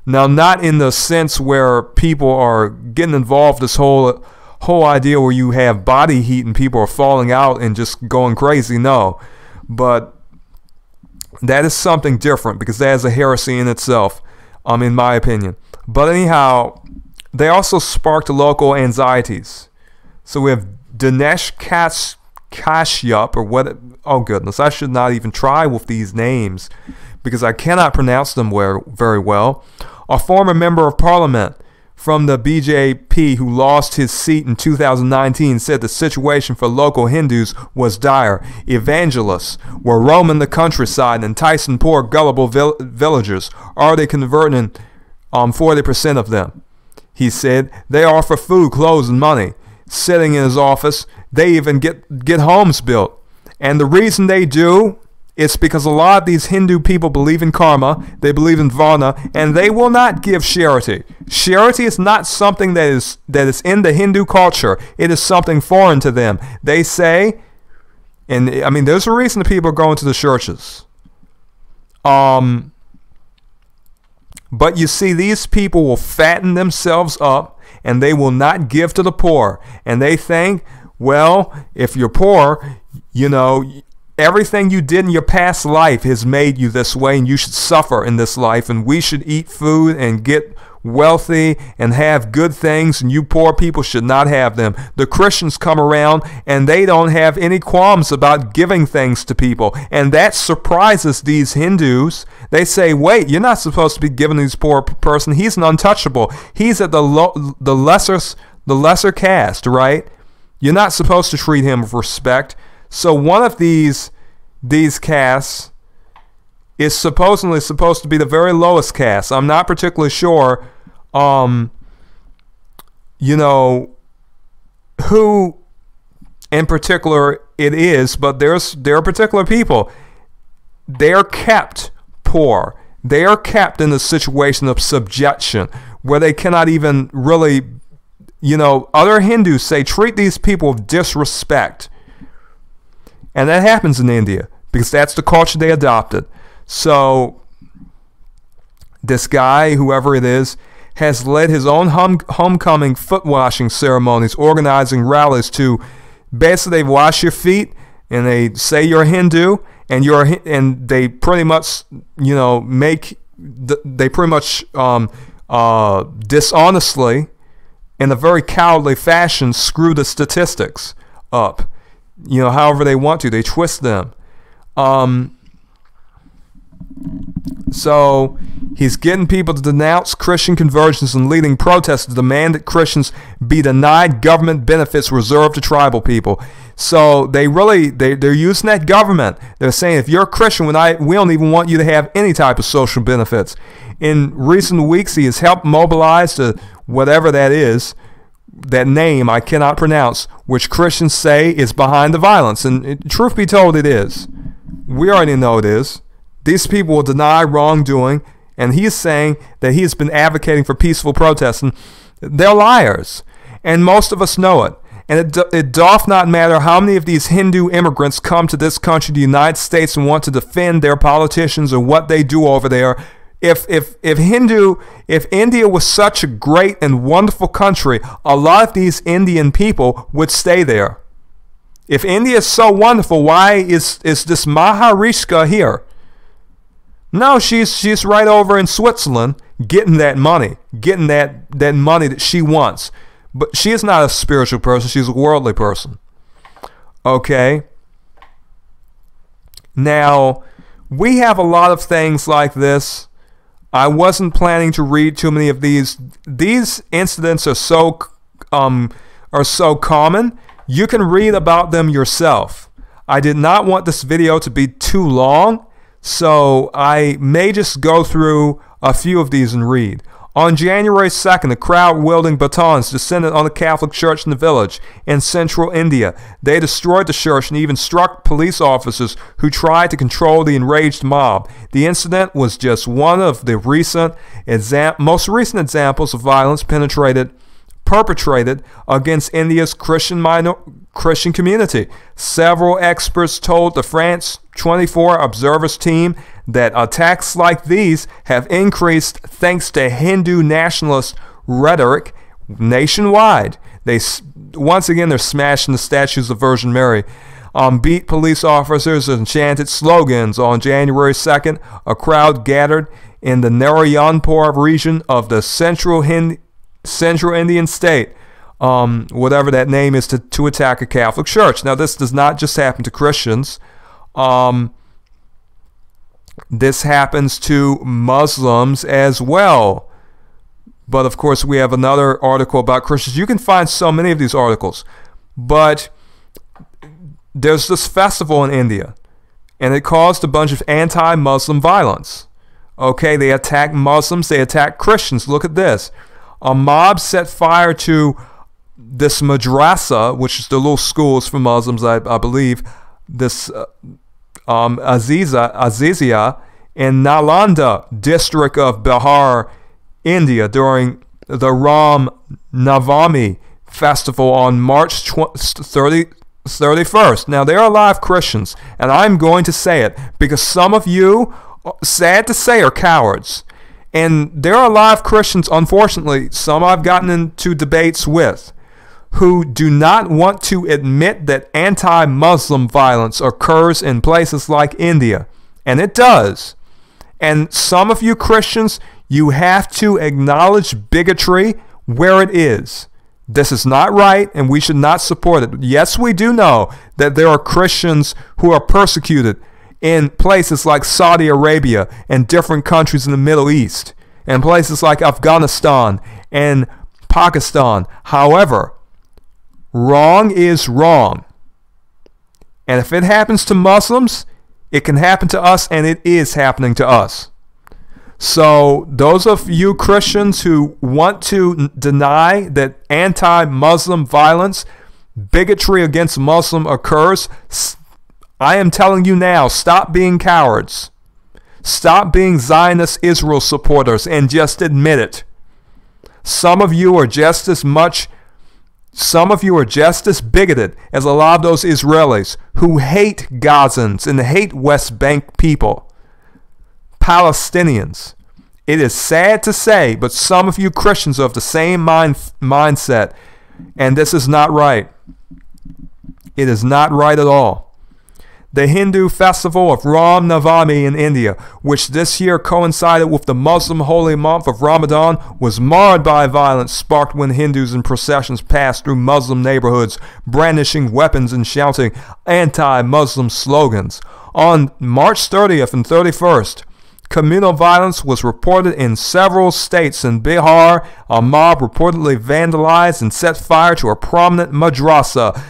Speaker 1: Now, not in the sense where people are getting involved, this whole idea where you have body heat and people are falling out and just going crazy. No, but that is something different, because that is a heresy in itself, in my opinion. But anyhow, they also sparked local anxieties. So we have Dinesh Kashyap, or what? Oh goodness, I should not even try with these names because I cannot pronounce them very well. A former member of parliament from the BJP who lost his seat in 2019 said the situation for local Hindus was dire. Evangelists were roaming the countryside and enticing poor gullible villagers, already converting 40% of them. He said they offer food, clothes, and money. Sitting in his office, they even get homes built. And the reason they do is because a lot of these Hindu people believe in karma, they believe in Varna, and they will not give charity. Charity is not something that is in the Hindu culture. It is something foreign to them. They say, and I mean, there's a reason that people are going to the churches. But you see, these people will fatten themselves up and they will not give to the poor. And they think, well, if you're poor, everything you did in your past life has made you this way, and you should suffer in this life, and we should eat food and get wealthy and have good things, and you poor people should not have them. The Christians come around and they don't have any qualms about giving things to people, and that surprises these Hindus. They say, wait, you're not supposed to be giving this poor person. He's an untouchable. He's at the lesser caste, right? You're not supposed to treat him with respect. So one of these castes is supposedly supposed to be the very lowest caste. I'm not particularly sure, who in particular it is, but there are particular people. They are kept poor. They are kept in a situation of subjection where they cannot even really, other Hindus say treat these people with disrespect. And that happens in India because that's the culture they adopted. So this guy, whoever it is, has led his own homecoming foot washing ceremonies, organizing rallies to basically wash your feet, and they say you're Hindu, and they pretty much make they pretty much dishonestly, in a very cowardly fashion, screw the statistics up. However they want to, they twist them. So he's getting people to denounce Christian conversions and leading protests to demand that Christians be denied government benefits reserved to tribal people. So they're using that government. They're saying, if you're a Christian, we don't even want you to have any type of social benefits. In recent weeks, he has helped mobilize to whatever that is, that name I cannot pronounce, which Christians say is behind the violence. And truth be told, it is. We already know it is. These people will deny wrongdoing, and he is saying that he has been advocating for peaceful protests, and they're liars. And most of us know it. And it doth not matter how many of these Hindu immigrants come to this country, the United States, and want to defend their politicians or what they do over there. If India was such a great and wonderful country, a lot of these Indian people would stay there. If India is so wonderful, why is this Maharishka here? No, she's right over in Switzerland getting that money, getting that money that she wants. But she is not a spiritual person, she's a worldly person. Okay? Now, we have a lot of things like this. I wasn't planning to read too many of these. These incidents are so common, you can read about them yourself. I did not want this video to be too long, so I may just go through a few of these and read. On January 2nd, a crowd wielding batons descended on the Catholic church in the village in central India. They destroyed the church and even struck police officers who tried to control the enraged mob. The incident was just one of the most recent examples of violence perpetrated against India's Christian community. Several experts told the France 24 Observers team that attacks like these have increased thanks to Hindu nationalist rhetoric nationwide. Once again, they're smashing the statues of Virgin Mary. Beat police officers and chanted slogans. On January 2nd, a crowd gathered in the Narayanpur region of the Central Indian state, whatever that name is, to attack a Catholic church. Now, this does not just happen to Christians. This happens to Muslims as well. But of course, we have another article about Christians. You can find so many of these articles. But there's this festival in India, and it caused a bunch of anti-Muslim violence. Okay, they attack Muslims, they attack Christians. Look at this. A mob set fire to this madrasa, which is the little schools for Muslims, I believe, this Azizia in Nalanda district of Bihar, India, during the Ram Navami festival on March 31st. Now, there are a lot of Christians, and I'm going to say it because some of you, sad to say, are cowards. And there are a lot of Christians, unfortunately, some I've gotten into debates with, who do not want to admit that anti-Muslim violence occurs in places like India. And it does. And some of you Christians, you have to acknowledge bigotry where it is. This is not right, and we should not support it. Yes, we do know that there are Christians who are persecuted in places like Saudi Arabia and different countries in the Middle East, and places like Afghanistan and Pakistan. However, wrong is wrong. And if it happens to Muslims, it can happen to us, and it is happening to us. So those of you Christians who want to deny that anti-Muslim violence, bigotry against Muslim occurs, I am telling you now, stop being cowards. Stop being Zionist Israel supporters and just admit it. Some of you are just as bigoted as a lot of those Israelis who hate Gazans and hate West Bank people, Palestinians. It is sad to say, but some of you Christians are of the same mindset, and this is not right. It is not right at all. The Hindu festival of Ram Navami in India, which this year coincided with the Muslim holy month of Ramadan, was marred by violence sparked when Hindus in processions passed through Muslim neighborhoods, brandishing weapons and shouting anti-Muslim slogans. On March 30th and 31st, communal violence was reported in several states. In Bihar, a mob reportedly vandalized and set fire to a prominent madrasa.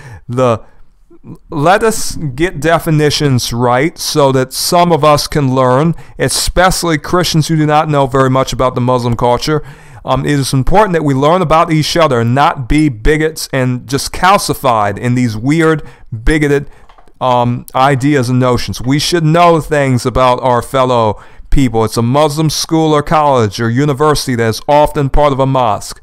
Speaker 1: Let us get definitions right so that some of us can learn, especially Christians who do not know very much about the Muslim culture. It is important that we learn about each other and not be bigots and just calcified in these weird, bigoted ideas and notions. We should know things about our fellow people. It's a Muslim school or college or university that is often part of a mosque,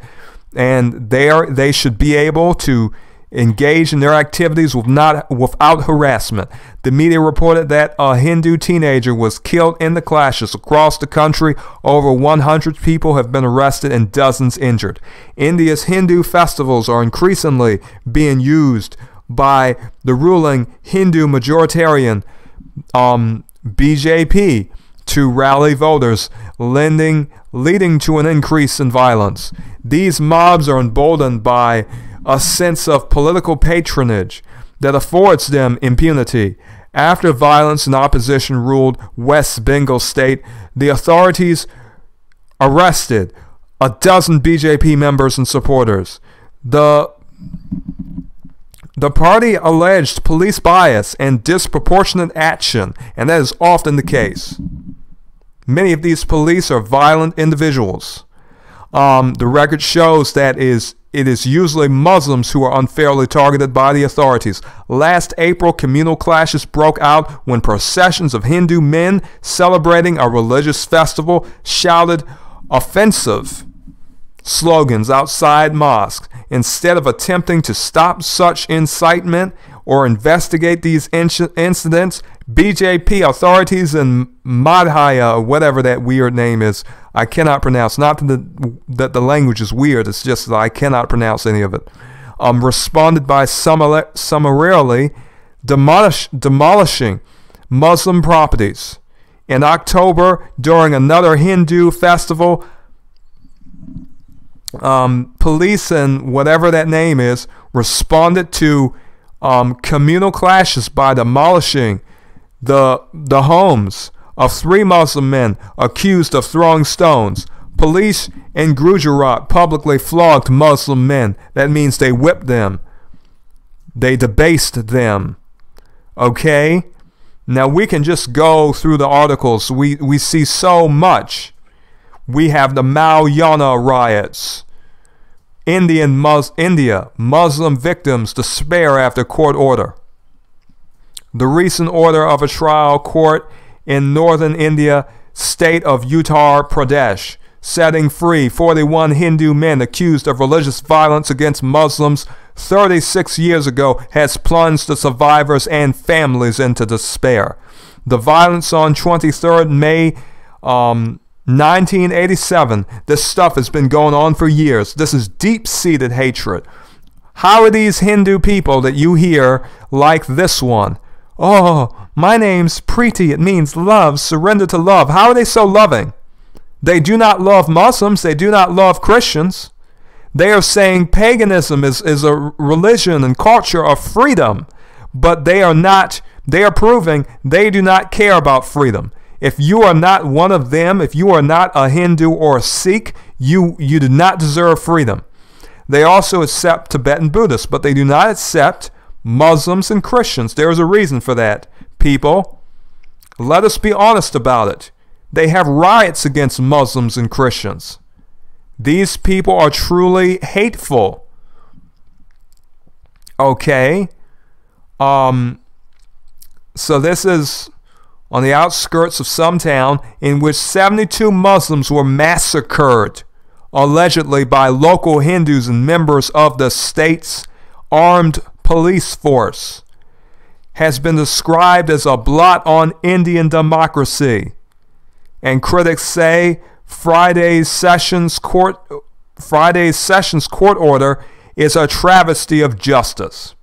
Speaker 1: and they should be able to engage in their activities without harassment. The media reported that a Hindu teenager was killed in the clashes across the country. Over 100 people have been arrested and dozens injured. India's Hindu festivals are increasingly being used by the ruling Hindu majoritarian BJP to rally voters, leading to an increase in violence. These mobs are emboldened by a sense of political patronage that affords them impunity. After violence and opposition ruled West Bengal state, the authorities arrested a dozen BJP members and supporters. The party alleged police bias and disproportionate action, and that is often the case. Many of these police are violent individuals. The record shows that it is usually Muslims who are unfairly targeted by the authorities. Last April, communal clashes broke out when processions of Hindu men celebrating a religious festival shouted offensive slogans outside mosques. Instead of attempting to stop such incitement or investigate these incidents, BJP authorities in Madhya, or whatever that weird name is, I cannot pronounce. Not that the language is weird, it's just that I cannot pronounce any of it. Responded by summarily demolishing Muslim properties. In October, during another Hindu festival, police and whatever that name is responded to communal clashes by demolishing the homes of 3 Muslim men accused of throwing stones. Police in Gujarat publicly flogged Muslim men. That means they whipped them. They debased them. Okay? Now we can just go through the articles. We see so much. We have the Mauyana riots. India, Muslim victims despair after court order. The recent order of a trial court in northern India, state of Uttar Pradesh, setting free 41 Hindu men accused of religious violence against Muslims 36 years ago, has plunged the survivors and families into despair. The violence on 23rd May 1987, this stuff has been going on for years. This is deep-seated hatred. How are these Hindu people that you hear like this one? Oh, my name's Preeti. It means love, surrender to love. How are they so loving? They do not love Muslims. They do not love Christians. They are saying paganism is a religion and culture of freedom. But they are proving they do not care about freedom. If you are not one of them, if you are not a Hindu or a Sikh, you do not deserve freedom. They also accept Tibetan Buddhists, but they do not accept Muslims and Christians. There is a reason for that, people. Let us be honest about it. They have riots against Muslims and Christians. These people are truly hateful. Okay. So this is on the outskirts of some town in which 72 Muslims were massacred, allegedly by local Hindus and members of the state's armed police force. Has been described as a blot on Indian democracy. And critics say Friday's Sessions Court order is a travesty of justice.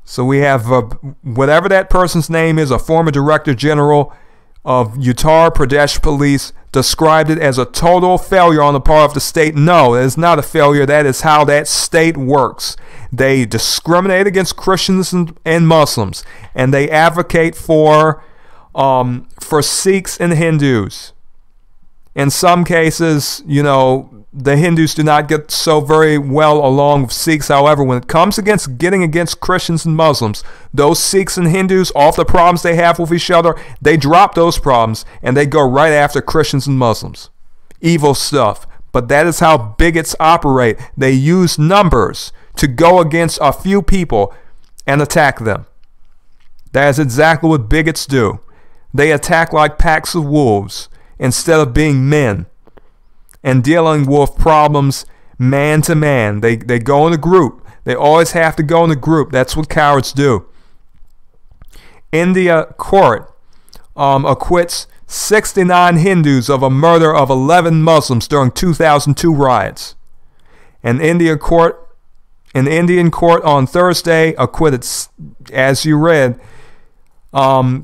Speaker 1: So we have whatever that person's name is, a former Director General of Uttar Pradesh Police, described it as a total failure on the part of the state. No, it is not a failure. That is how that state works. They discriminate against Christians and Muslims, and they advocate for Sikhs and Hindus. In some cases, you know, the Hindus do not get so very well along with Sikhs. However, when it comes getting against Christians and Muslims, those Sikhs and Hindus, all the problems they have with each other, they drop those problems and they go right after Christians and Muslims. Evil stuff. But that is how bigots operate. They use numbers to go against a few people and attack them. That is exactly what bigots do. They attack like packs of wolves instead of being men and dealing with problems man to man. They go in a group. They always have to go in a group. That's what cowards do. India court acquits 69 Hindus of a murder of 11 Muslims during 2002 riots. An Indian court on Thursday acquitted, as you read,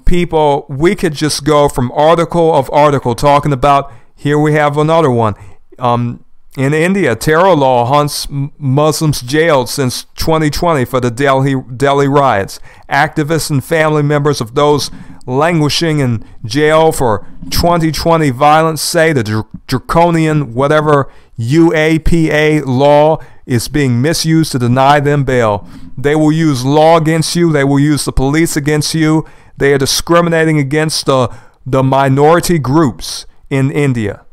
Speaker 1: people. We could just go from article talking about. Here we have another one. In India, terror law hunts Muslims jailed since 2020 for the Delhi riots. Activists and family members of those languishing in jail for 2020 violence say the draconian whatever UAPA law is being misused to deny them bail. They will use law against you. They will use the police against you. They are discriminating against the minority groups in India.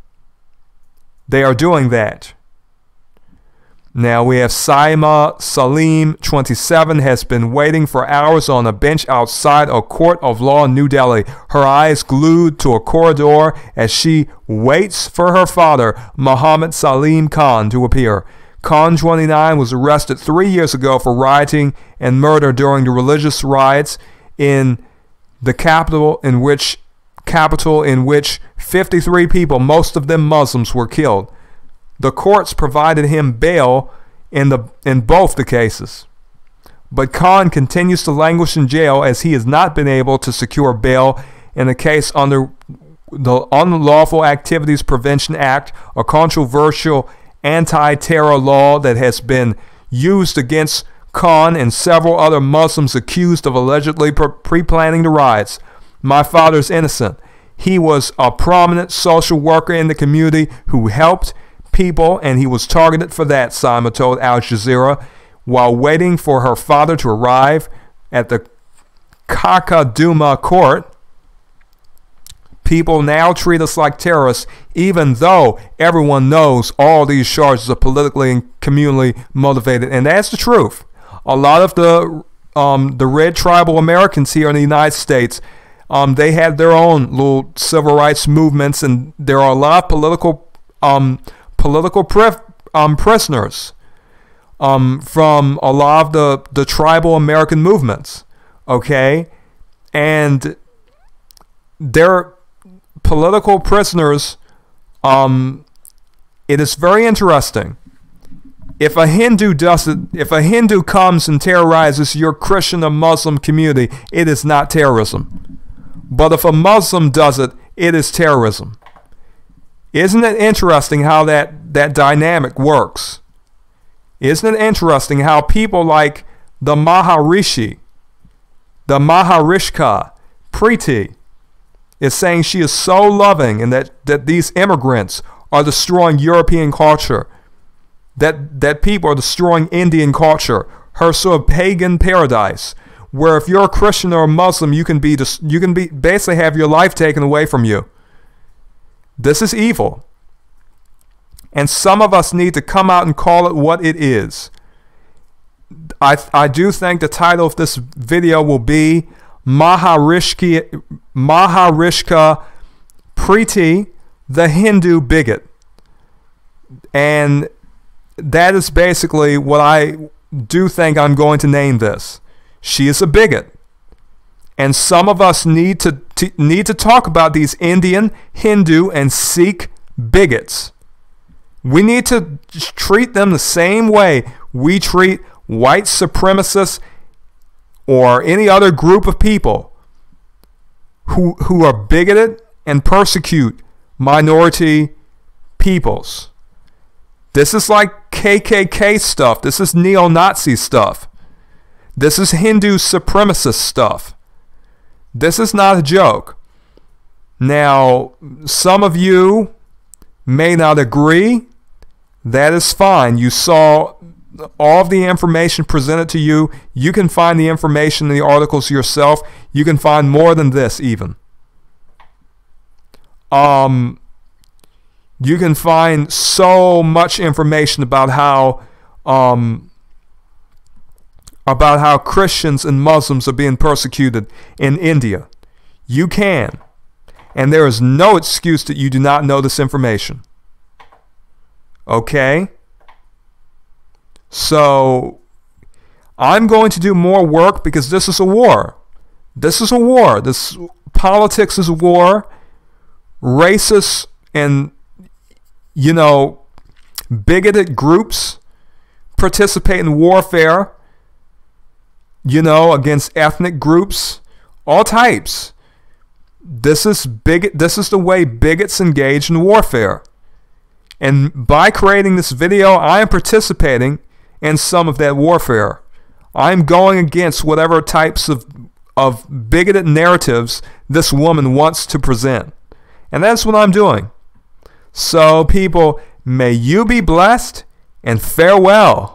Speaker 1: They are doing that. Now we have Saima Salim, 27, has been waiting for hours on a bench outside a court of law in New Delhi, her eyes glued to a corridor as she waits for her father, Muhammad Salim Khan, to appear. Khan, 29, was arrested 3 years ago for rioting and murder during the religious riots in the capital in which 53 people, most of them Muslims, were killed. The courts provided him bail in both the cases. But Khan continues to languish in jail as he has not been able to secure bail in a case under the Unlawful Activities Prevention Act, a controversial anti-terror law that has been used against Khan and several other Muslims accused of allegedly pre-planning the riots. My father's innocent. He was a prominent social worker in the community who helped people, and he was targeted for that, Saima told Al Jazeera. While waiting for her father to arrive at the Kakaduma court, people now treat us like terrorists, even though everyone knows all these charges are politically and communally motivated. And that's the truth. A lot of the red tribal Americans here in the United States, they had their own little civil rights movements, and there are a lot of political prisoners from a lot of the tribal American movements, okay? And they're political prisoners. It is very interesting. If a Hindu comes and terrorizes your Christian or Muslim community, it is not terrorism. But if a Muslim does it, it is terrorism. Isn't it interesting how that dynamic works? Isn't it interesting how people like the Maharishka, Preeti, is saying she is so loving and that these immigrants are destroying European culture, that people are destroying Indian culture, her sort of pagan paradise, where if you're a Christian or a Muslim, you can basically have your life taken away from you. This is evil. And some of us need to come out and call it what it is. I do think the title of this video will be Maharishka Preeti, the Hindu bigot. And that is basically what I do think I'm going to name this. She is a bigot. And some of us need to talk about these Indian, Hindu, and Sikh bigots. We need to treat them the same way we treat white supremacists or any other group of people who are bigoted and persecute minority peoples. This is like KKK stuff. This is neo-Nazi stuff. This is Hindu supremacist stuff. This is not a joke. Now, some of you may not agree. That is fine. You saw all of the information presented to you. You can find the information in the articles yourself. You can find more than this even. You can find so much information about how Christians and Muslims are being persecuted in India. You can. And there is no excuse that you do not know this information. Okay? So, I'm going to do more work because this is a war. This is a war. This politics is a war. Racist and, bigoted groups participate in warfare, against ethnic groups, all types. This is the way bigots engage in warfare. And by creating this video, I am participating in some of that warfare. I'm going against whatever types of bigoted narratives this woman wants to present. And that's what I'm doing. So, people, may you be blessed and farewell.